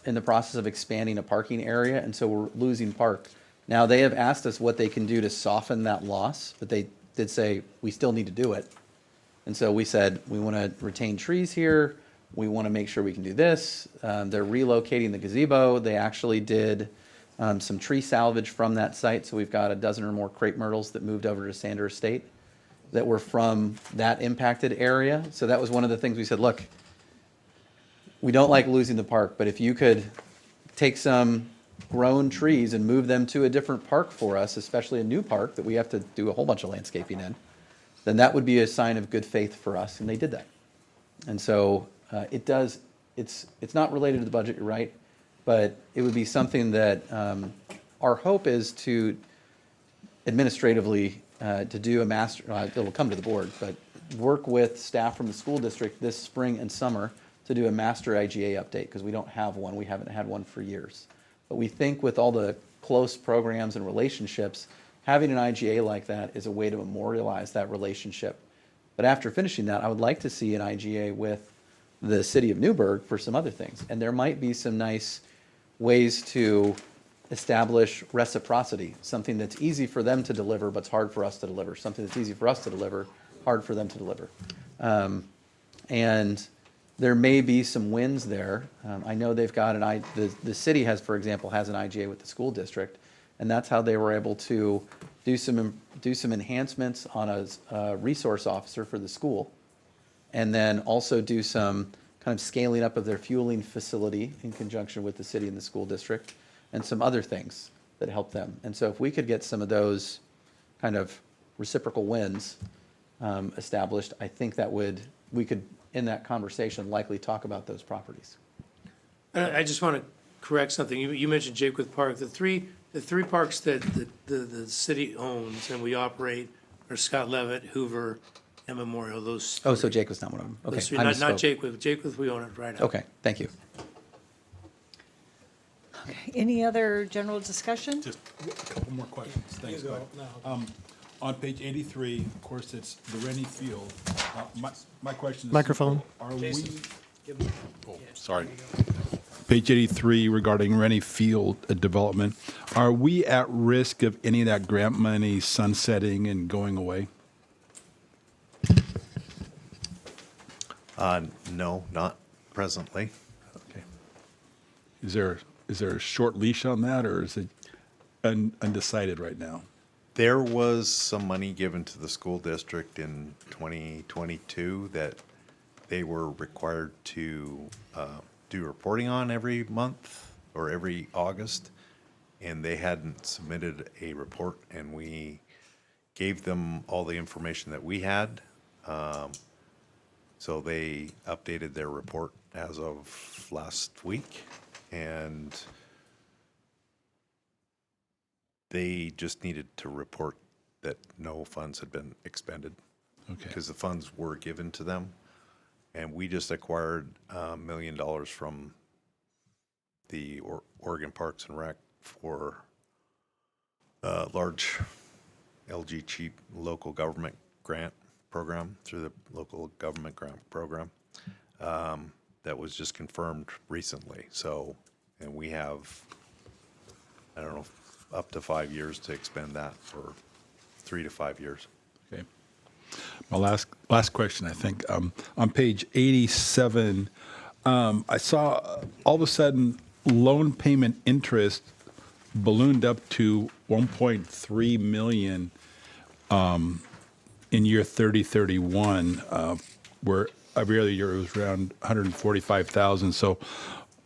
in the process of expanding a parking area, and so we're losing park. Now, they have asked us what they can do to soften that loss, but they did say, we still need to do it. And so we said, we want to retain trees here. We want to make sure we can do this. They're relocating the gazebo. They actually did some tree salvage from that site. So we've got a dozen or more crepe myrtles that moved over to Sander Estate that were from that impacted area. So that was one of the things we said, look, we don't like losing the park, but if you could take some grown trees and move them to a different park for us, especially a new park that we have to do a whole bunch of landscaping in, then that would be a sign of good faith for us, and they did that. And so it's not related to the budget, you're right, but it would be something that our hope is to administratively to do a master, it'll come to the board, but work with staff from the school district this spring and summer to do a master IGA update, because we don't have one. We haven't had one for years. But we think with all the close programs and relationships, having an IGA like that is a way to memorialize that relationship. But after finishing that, I would like to see an IGA with the city of Newburgh for some other things. And there might be some nice ways to establish reciprocity, something that's easy for them to deliver, but it's hard for us to deliver, something that's easy for us to deliver, hard for them to deliver. And there may be some wins there. I know they've got the city has, for example, has an IGA with the school district, and that's how they were able to do some enhancements on a resource officer for the school, and then also do some kind of scaling up of their fueling facility in conjunction with the city and the school district, and some other things that help them. And so if we could get some of those kind of reciprocal wins established, I think we could, in that conversation, likely talk about those properties. I just want to correct something. You mentioned Jakewood Park. The three parks that the city owns and we operate are Scott Levitt, Hoover, and Memorial. Those. Oh, so Jake was not one of them. Okay, Those three, I not misspoke. Jakewood. Jakewood, we own it right now. Okay, thank you. Any other general discussion? Just a couple more questions. Thanks, Bud. On page 83, of course, it's the Rennie Field. My question is. Microphone. Are we? Oh, sorry. Page 83 regarding Rennie Field development. Are we at risk of any of that grant money sunsetting and going away? No, not presently. Okay. Is there a short leash on that, or is it undecided right now? There was some money given to the school district in 2022 that they were required to do reporting on every month or every August, and they hadn't submitted a report, and we gave them all the information that we had. So they updated their report as of last week, and they just needed to report that no funds had been expended. Okay. Because the funds were given to them, and we just acquired $1 million from the Oregon Parks and Rec for a large LG cheap local government grant program through the local government grant program. That was just confirmed recently. So, and we have I don't know, up to 5 years to expend that for 3 to 5 years. Okay. My last question, I think, on page 87, I saw all of a sudden loan payment interest ballooned up to 1.3 million in year 3031, where every other year it was around 145,000. So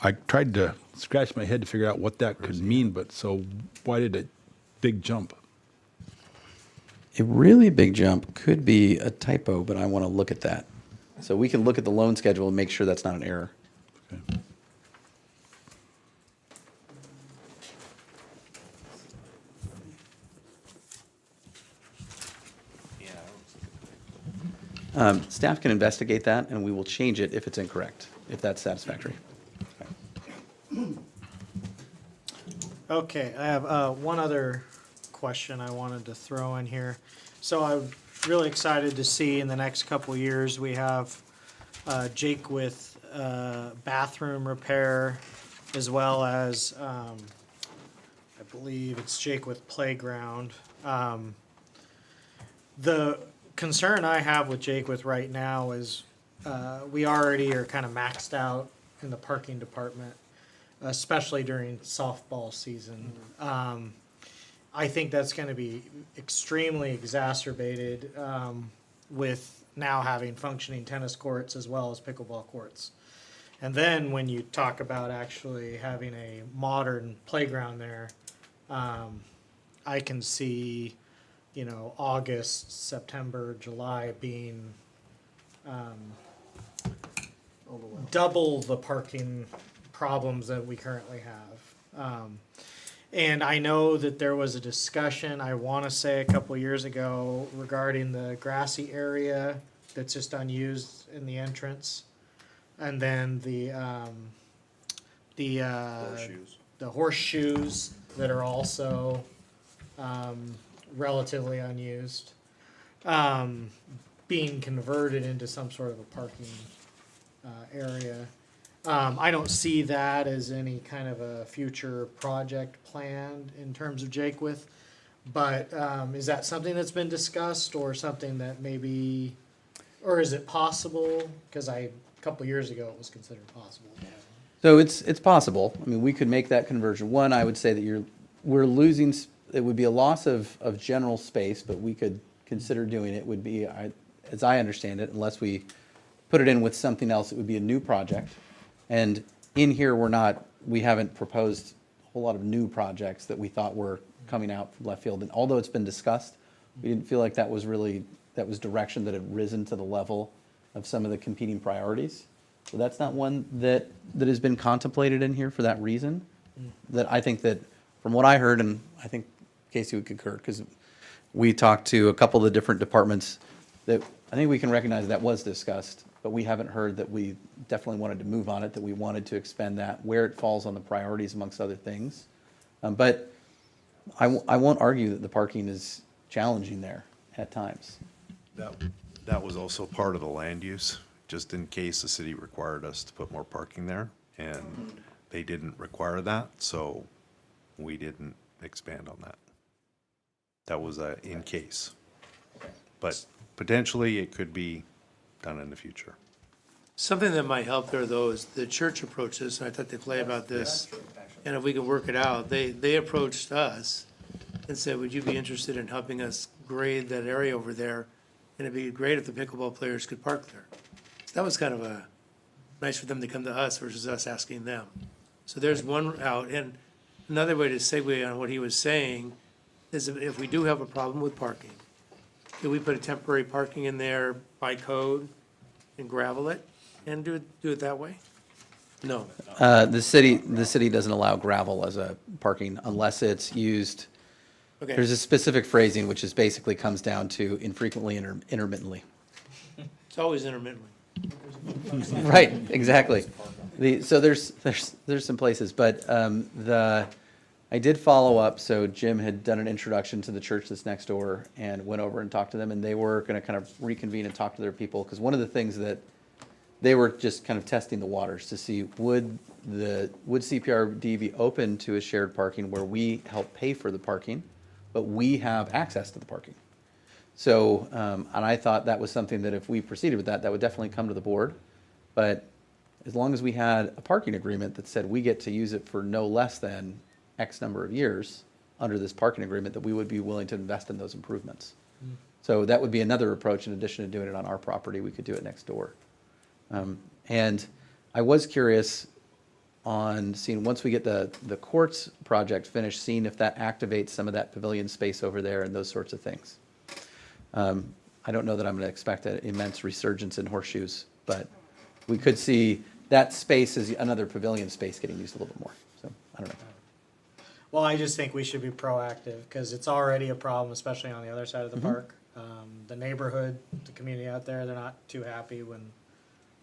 I tried to scratch my head to figure out what that could mean, but so why did it big jump? A really big jump could be a typo, but I want to look at that. So we can look at the loan schedule and make sure that's not an error. Okay. Staff can investigate that, and we will change it if it's incorrect, if that's satisfactory. Okay, I have one other question I wanted to throw in here. So I'm really excited to see in the next couple years, we have Jake with bathroom repair, as well as, I believe it's Jake with playground. The concern I have with Jake with right now is we already are kind of maxed out in the parking department, especially during softball season. I think that's going to be extremely exacerbated with now having functioning tennis courts as well as pickleball courts. And then when you talk about actually having a modern playground there, I can see, you know, August, September, July being double the parking problems that we currently have. And I know that there was a discussion, I want to say a couple years ago, regarding the grassy area that's just unused in the entrance. And then the horseshoes that are also relatively unused, being converted into some sort of a parking area. I don't see that as any kind of a future project planned in terms of Jakewith, but is that something that's been discussed or something that maybe, or is it possible? Because a couple years ago it was considered possible. So it's possible. I mean, we could make that conversion. One, I would say that we're losing, it would be a loss of general space, but we could consider doing it. Would be, as I understand it, unless we put it in with something else, it would be a new project. And in here, we haven't proposed a whole lot of new projects that we thought were coming out from left field. And although it's been discussed, we didn't feel like that was direction that had risen to the level of some of the competing priorities. So that's not one that has been contemplated in here for that reason. That I think that, from what I heard, and I think Casey would concur, because we talked to a couple of the different departments, that I think we can recognize that was discussed, but we haven't heard that we definitely wanted to move on it, that we wanted to expend that, where it falls on the priorities amongst other things. But I won't argue that the parking is challenging there at times. That was also part of the land use, just in case the city required us to put more parking there, and they didn't require that, so we didn't expand on that. That was in case. But potentially it could be done in the future. Something that might help there, though, is the church approached us, and I talked to Clay about this, and if we can work it out, they approached us and said, would you be interested in helping us grade that area over there? And it'd be great if the pickleball players could park there. So that was kind of nice for them to come to us versus us asking them. So there's one out, and another way to segue on what he was saying is if we do have a problem with parking, can we put a temporary parking in there by code and gravel it and do it that way? No. The city doesn't allow gravel as a parking unless it's used. Okay. There's a specific phrasing which is basically comes down to infrequently, intermittently. It's always intermittently. Right, exactly. So there's some places, but I did follow up. So Jim had done an introduction to the church that's next door and went over and talked to them, and they were going to kind of reconvene and talk to their people, because one of the things that they were just kind of testing the waters to see would CPRD be open to a shared parking where we help pay for the parking, but we have access to the parking. So, and I thought that was something that if we proceeded with that, that would definitely come to the board. But as long as we had a parking agreement that said we get to use it for no less than X number of years under this parking agreement, that we would be willing to invest in those improvements. So that would be another approach in addition to doing it on our property. We could do it next door. And I was curious on seeing, once we get the courts project finished, seeing if that activates some of that pavilion space over there and those sorts of things. I don't know that I'm going to expect an immense resurgence in horseshoes, but we could see that space as another pavilion space getting used a little bit more. So I don't know. Well, I just think we should be proactive because it's already a problem, especially on the other side of the park. The neighborhood, the community out there, they're not too happy when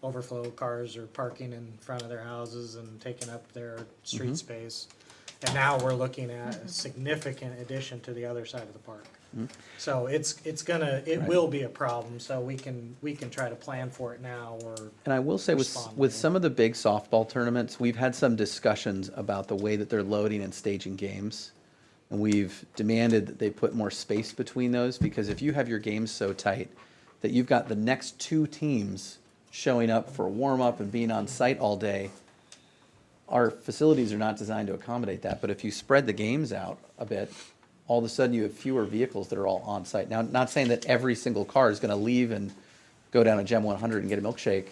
overflow cars are parking in front of their houses and taking up their street space. And now we're looking at a significant addition to the other side of the park. So it will be a problem, so we can try to plan for it now or. And I will say with some of the big softball tournaments, we've had some discussions about the way that they're loading and staging games. And we've demanded that they put more space between those, because if you have your games so tight that you've got the next two teams showing up for warm-up and being on site all day, our facilities are not designed to accommodate that. But if you spread the games out a bit, all of a sudden you have fewer vehicles that are all on site. Now, not saying that every single car is going to leave and go down a Gem 100 and get a milkshake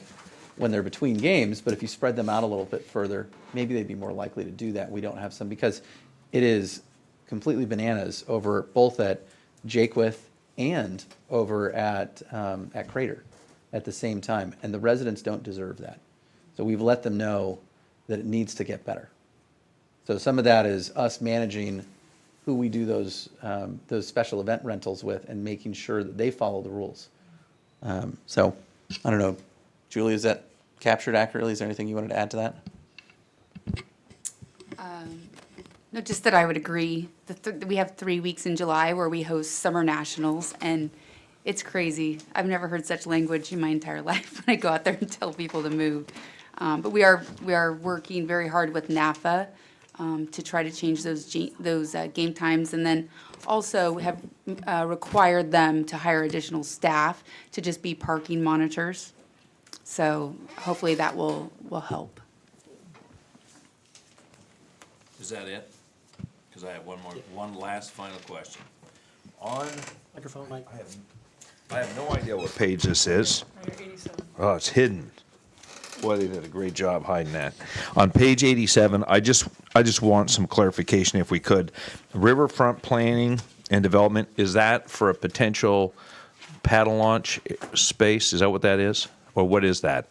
when they're between games, but if you spread them out a little bit further, maybe they'd be more likely to do that. We don't have some, because it is completely bananas over both at Jakewith and over at Crater at the same time, and the residents don't deserve that. So we've let them know that it needs to get better. So some of that is us managing who we do those special event rentals with and making sure that they follow the rules. So I don't know, Julie, is that captured accurately? Is there anything you wanted to add to that? No, just that I would agree. We have 3 weeks in July where we host summer nationals, and it's crazy. I've never heard such language in my entire life when I go out there and tell people to move. But we are working very hard with NAFA to try to change those game times, and then also have required them to hire additional staff to just be parking monitors. So hopefully that will help. Is that it? Because I have one last final question. On, Microphone, Mike. I have no idea what page this is. Oh, it's hidden. Boy, they did a great job hiding that. On page 87, I just want some clarification if we could. Riverfront planning and development, is that for a potential paddle launch space? Is that what that is? Or what is that?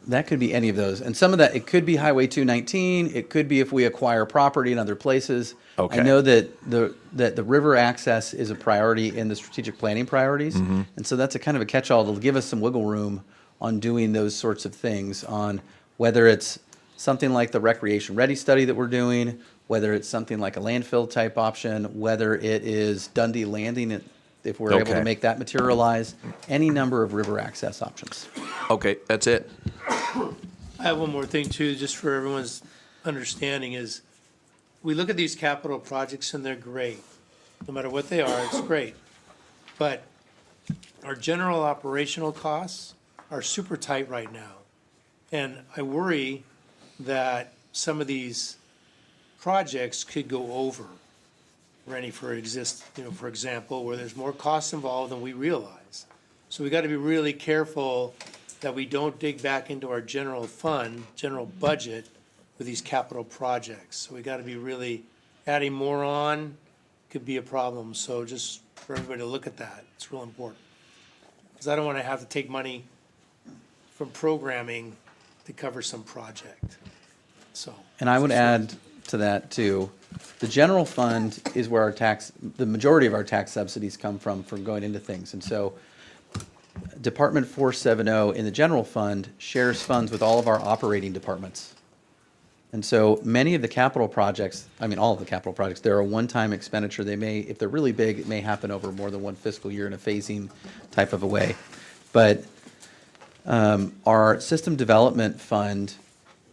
That could be any of those. And some of that, it could be Highway 219. It could be if we acquire property in other places. Okay. I know that the river access is a priority in the strategic planning priorities. And so that's a kind of a catch-all to give us some wiggle room on doing those sorts of things, on whether it's something like the recreation ready study that we're doing, whether it's something like a landfill type option, whether it is Dundee Landing, if we're able to make that materialize, any number of river access options. Okay, that's it. I have one more thing too, just for everyone's understanding, is we look at these capital projects and they're great. No matter what they are, it's great. But our general operational costs are super tight right now. And I worry that some of these projects could go over, Rennie, for example, where there's more costs involved than we realize. So we gotta be really careful that we don't dig back into our general fund, general budget with these capital projects. So we gotta be really, adding more on could be a problem. So just for everybody to look at that, it's real important. Because I don't wanna have to take money from programming to cover some project, so. And I would add to that too, the general fund is where the majority of our tax subsidies come from going into things. And so Department 470 in the general fund shares funds with all of our operating departments. And so many of the capital projects, all of the capital projects, they're a one-time expenditure. They may, if they're really big, it may happen over more than one fiscal year in a phasing type of a way. But Our system development fund,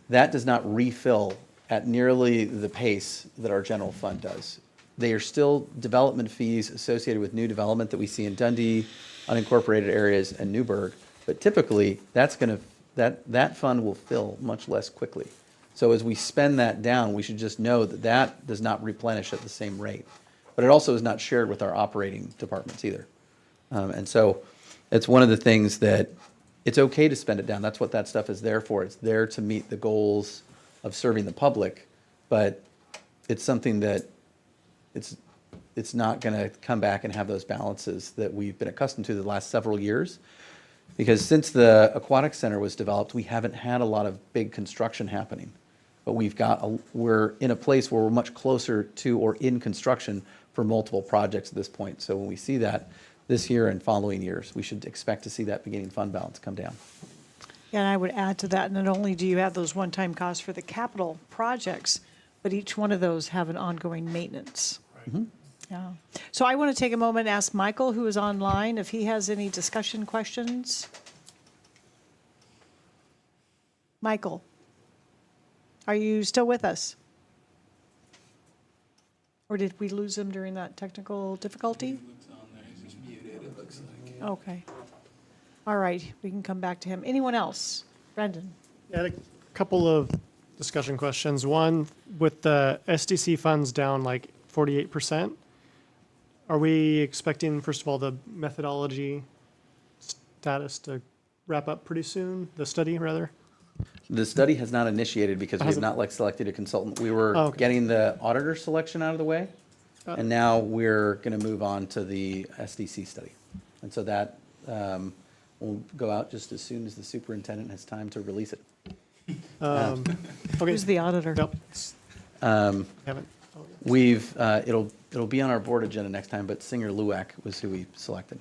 that does not refill at nearly the pace that our general fund does. They are still development fees associated with new development that we see in Dundee, unincorporated areas, and Newburgh. But typically, that fund will fill much less quickly. So as we spend that down, we should just know that that does not replenish at the same rate. But it also is not shared with our operating departments either. And so it's one of the things that it's okay to spend it down. That's what that stuff is there for. It's there to meet the goals of serving the public, but it's something that it's not going to come back and have those balances that we've been accustomed to the last several years. Because since the Aquatic Center was developed, we haven't had a lot of big construction happening. But we're in a place where we're much closer to or in construction for multiple projects at this point. So when we see that this year and following years, we should expect to see that beginning fund balance come down. And I would add to that, not only do you have those one-time costs for the capital projects, but each one of those have an ongoing maintenance. Yeah. So I want to take a moment and ask Michael, who is online, if he has any discussion questions. Michael, are you still with us? Or did we lose him during that technical difficulty? Okay. All right, we can come back to him. Anyone else? Brendan? Yeah, a couple of discussion questions. One, with the SDC funds down like 48%, are we expecting, first of all, the methodology status to wrap up pretty soon? The study, rather? The study has not initiated because we have not selected a consultant. We were getting the auditor selection out of the way, and now we're going to move on to the SDC study. And so that will go out just as soon as the superintendent has time to release it. Okay. Who's the auditor? Nope. Haven't. It'll be on our board agenda next time, but Singer Luwak was who we selected.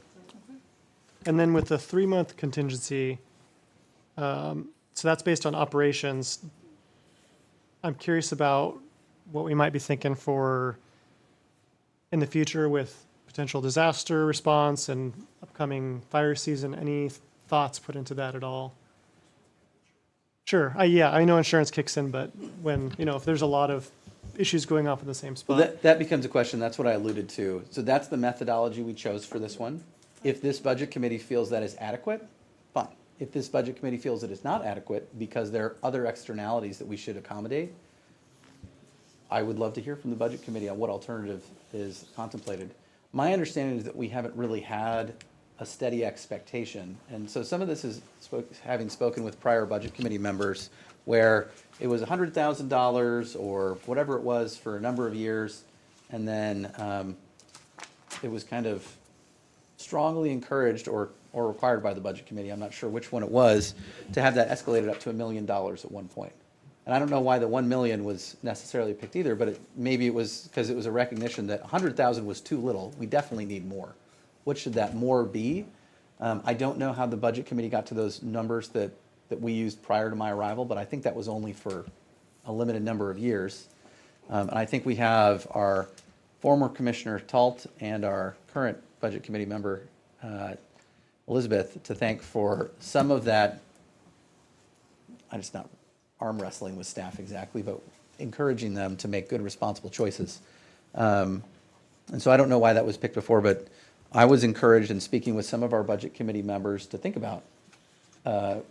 And then with the 3-month contingency, so that's based on operations. I'm curious about what we might be thinking for in the future with potential disaster response and upcoming fire season. Any thoughts put into that at all? Sure. Yeah, I know insurance kicks in, but when, if there's a lot of issues going off in the same spot. Well, that becomes a question. That's what I alluded to. So that's the methodology we chose for this one. If this budget committee feels that is adequate, fine. If this budget committee feels it is not adequate because there are other externalities that we should accommodate, I would love to hear from the budget committee on what alternative is contemplated. My understanding is that we haven't really had a steady expectation. And so some of this is having spoken with prior budget committee members where it was $100,000 or whatever it was for a number of years. And then it was kind of strongly encouraged or required by the budget committee, I'm not sure which one it was, to have that escalated up to $1 million at one point. And I don't know why the 1 million was necessarily picked either, but maybe it was because it was a recognition that 100,000 was too little. We definitely need more. What should that more be? I don't know how the budget committee got to those numbers that we used prior to my arrival, but I think that was only for a limited number of years. And I think we have our former Commissioner Talt and our current budget committee member, Elizabeth, to thank for some of that. I'm just not arm wrestling with staff exactly, but encouraging them to make good, responsible choices. And so I don't know why that was picked before, but I was encouraged in speaking with some of our budget committee members to think about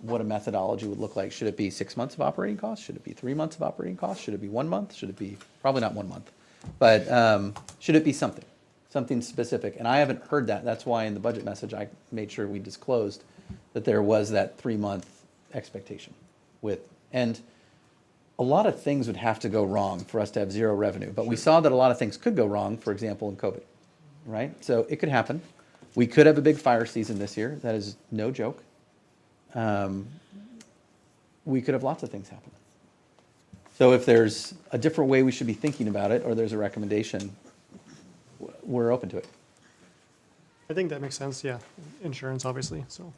what a methodology would look like. Should it be 6 months of operating costs? Should it be 3 months of operating costs? Should it be 1 month? Should it be, probably not 1 month, but should it be something specific? And I haven't heard that. That's why in the budget message, I made sure we disclosed that there was that 3-month expectation and a lot of things would have to go wrong for us to have zero revenue. But we saw that a lot of things could go wrong, for example, in COVID, right? So it could happen. We could have a big fire season this year. That is no joke. We could have lots of things happen. So if there's a different way we should be thinking about it, or there's a recommendation, we're open to it. I think that makes sense, yeah. Insurance, obviously, so.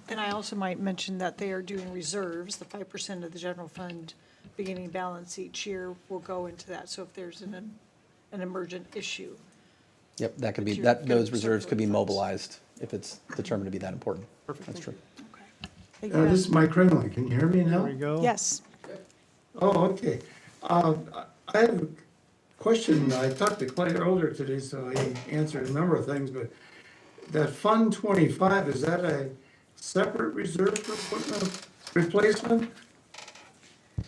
And I also might mention that they are doing reserves. The 5% of the general fund beginning balance each year will go into that. So if there's an emergent issue. Yep, that could be, But you're those gonna reserves could be circulate funds. mobilized if it's determined to be that important. Perfect. That's true. Okay. Thank you. This is Mike Rinley. Can you hear me There now? we go. Yes. Oh, okay. I have a question. I talked to Clay earlier today, so he answered a number of things, but that Fund 25, is that a separate reserve for equipment replacement?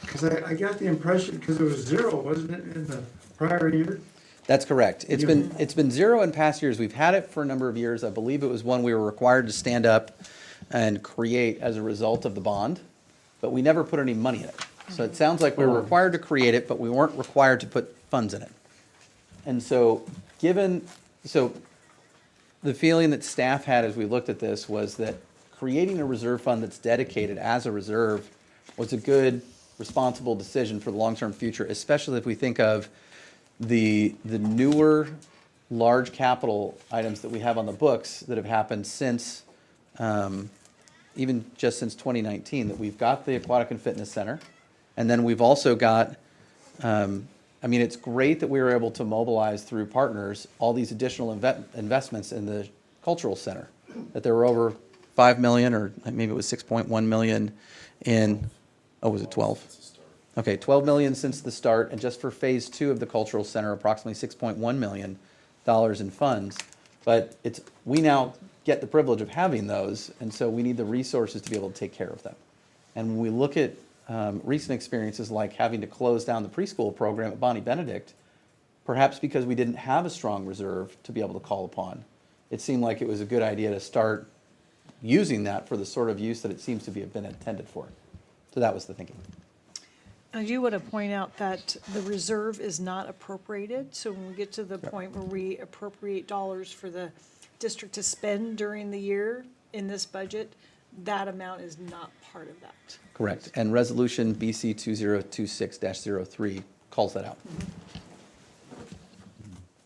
Because I got the impression, because it was zero, wasn't it, in the prior year? That's correct. It's You- been zero in past years. We've had it for a number of years. I believe it was one we were required to stand up and create as a result of the bond, but we never put any money in it. So it sounds like we were required to create it, but we weren't required to put funds in it. And so, the feeling that staff had as we looked at this was that creating a reserve fund that's dedicated as a reserve was a good, responsible decision for the long-term future, especially if we think of the newer, large capital items that we have on the books that have happened since, even just since 2019, that we've got the Aquatic and Fitness Center, and then we've also got, I mean, it's great that we were able to mobilize through partners all these additional investments in the cultural center, that there were over 5 million, or maybe it was 6.1 million in, oh, was it 12? Okay, 12 million since the start, and just for phase 2 of the cultural center, approximately $6.1 million in funds. But we now get the privilege of having those, and so we need the resources to be able to take care of them. And when we look at recent experiences like having to close down the preschool program at Bonnie Benedict, perhaps because we didn't have a strong reserve to be able to call upon, it seemed like it was a good idea to start using that for the sort of use that it seems to have been intended for. So that was the thinking. I do want to point out that the reserve is not appropriated, so when we get to the point where we appropriate dollars for the district to spend during the year in this budget, that amount is not part of that. Correct. And Resolution BC 2026-03 calls that out.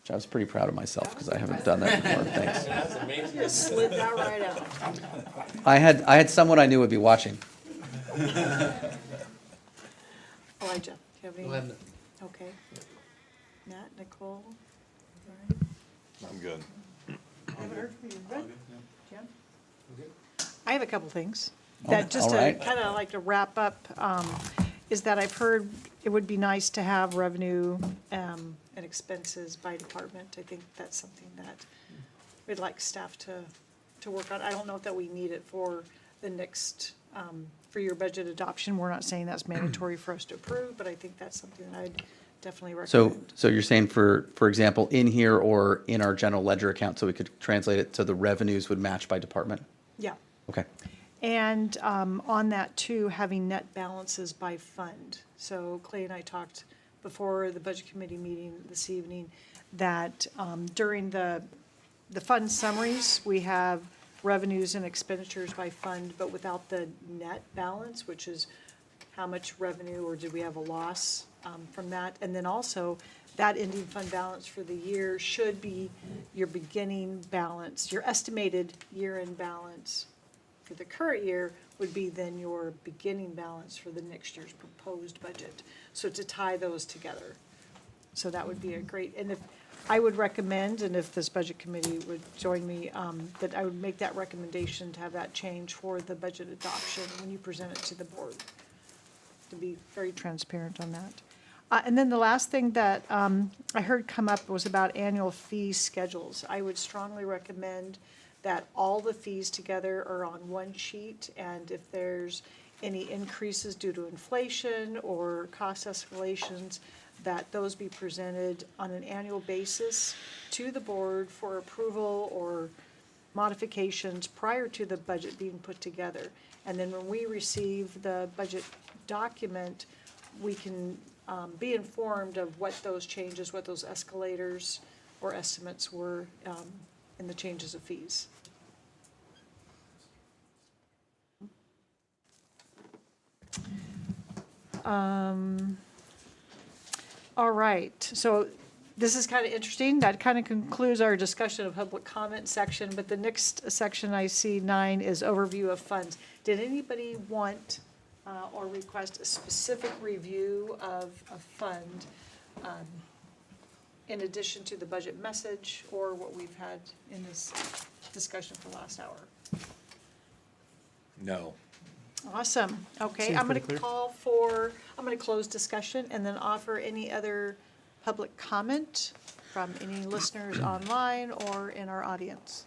Which I was pretty proud of myself because I haven't done that before. Thanks. Just slid that right out. I had someone I knew would be watching. Elijah, do you have any? No, I have nothing. Okay. Matt, Nicole? I'm good. Haven't heard from you. Good? Jim? I have a couple things. Oh, That just all to right. kind of like to wrap up, is that I've heard it would be nice to have revenue and expenses by department. I think that's something that we'd like staff to work on. I don't know if that we need it for the next, for your budget adoption. We're not saying that's mandatory for us to approve, but I think that's something that I'd definitely recommend. So you're saying for example, in here or in our general ledger account, so we could translate it so the revenues would match by department? Yeah. Okay. And on that too, having net balances by fund. So Clay and I talked before the budget committee meeting this evening that during the fund summaries, we have revenues and expenditures by fund, but without the net balance, which is how much revenue or did we have a loss from that? And then also that ending fund balance for the year should be your beginning balance, your estimated year-end balance for the current year would be then your beginning balance for the next year's proposed budget. So to tie those together. So that would be a great, and if, I would recommend, and if this budget committee would join me, that I would make that recommendation to have that change for the budget adoption when you present it to the board, to be very transparent on that. And then the last thing that I heard come up was about annual fee schedules. I would strongly recommend that all the fees together are on one sheet, and if there's any increases due to inflation or cost escalations, that those be presented on an annual basis to the board for approval or modifications prior to the budget being put together. And then when we receive the budget document, we can be informed of what those changes, what those escalators or estimates were in the changes of fees. All right, so this is kind of interesting. That kind of concludes our discussion of public comment section, but the next section I see 9 is overview of funds. Did anybody want or request a specific review of a fund in addition to the budget message or what we've had in this discussion for the last hour? No. Awesome. Okay, Seems I'm going pretty to clear. I'm going to close discussion and then offer any other public comment from any listeners online or in our audience.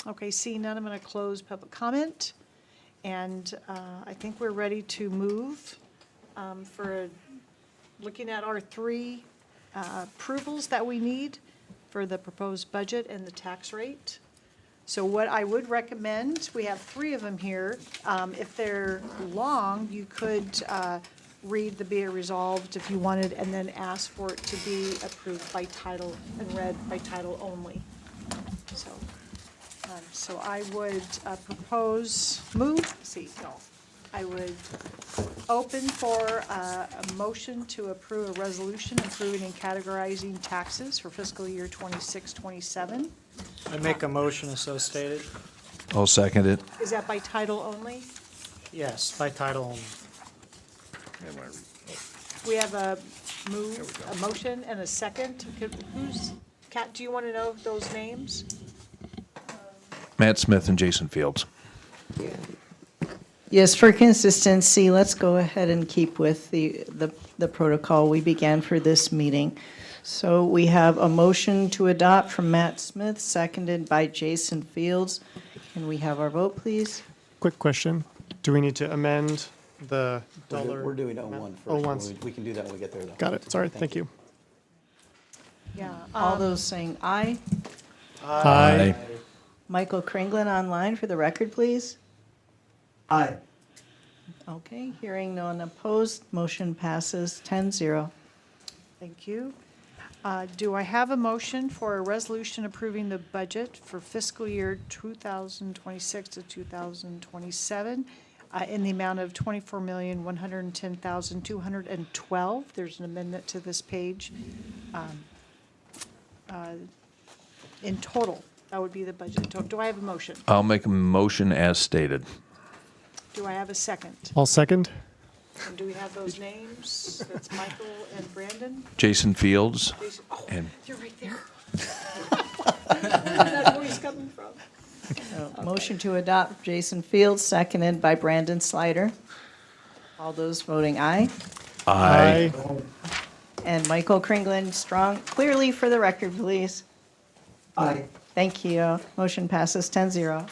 Okay, seeing none, I'm going to close public comment. And I think we're ready to move for looking at our three approvals that we need for the proposed budget and the tax rate. So what I would recommend, we have three of them here. If they're long, you could read the be it resolved if you wanted, and then ask for it to be approved by title and read by title only. So I would I would open for a motion to approve a resolution approving and categorizing taxes for fiscal year 26-27. I make a motion as so stated. I'll second it. Is that by title only? Yes, by title only. We have a motion and a second. Kat, do you want to know those names? Matt Smith and Jason Fields. Yes, for consistency, let's go ahead and keep with the protocol we began for this meeting. So we have a motion to adopt from Matt Smith, seconded by Jason Fields. Can we have our vote, please? Quick question. Do we need to amend the dollar? We're doing 01 first. 01s. We can do that when we get there, though. Got it. Sorry. Thank you. Yeah. All those saying aye. Aye. Michael Kringlin online for the record, please. Aye. Okay, hearing none opposed, motion passes 10-0. Thank you. Do I have a motion for a resolution approving the budget for fiscal year 2026 to 2027 in the amount of $24,110,212? There's an amendment to this page. In total, that would be the budget in total. Do I have a motion? I'll make a motion as stated. Do I have a second? I'll second. And do we have those names? That's Michael and Brandon? Jason Fields Jason- Oh, and you're right there. That's where he's coming from. Motion to adopt Jason Fields, seconded by Brandon Slider. All those voting aye. Aye. And Michael Kringlin, strong, clearly for the record, please. Aye. Thank you. Motion passes 10-0.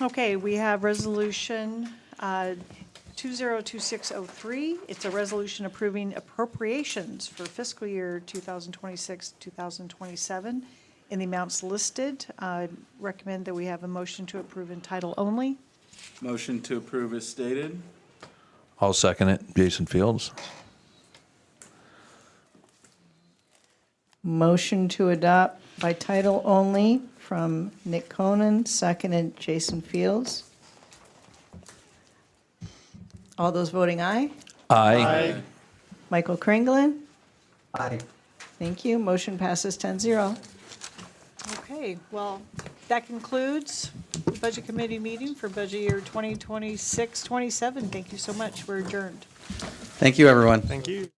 Okay, we have resolution 202603. It's a resolution approving appropriations for fiscal year 2026, 2027 in the amounts listed. I recommend that we have a motion to approve in title only. Motion to approve as stated. I'll second it. Jason Fields. Motion to adopt by title only from Nick Conan, seconded Jason Fields. All those voting aye. Aye. Michael Kringlin. Aye. Thank you. Motion passes 10-0. Okay, well, that concludes the Budget Committee meeting for budget year 2026-27. Thank you so much. We're adjourned. Thank you, everyone. Thank you.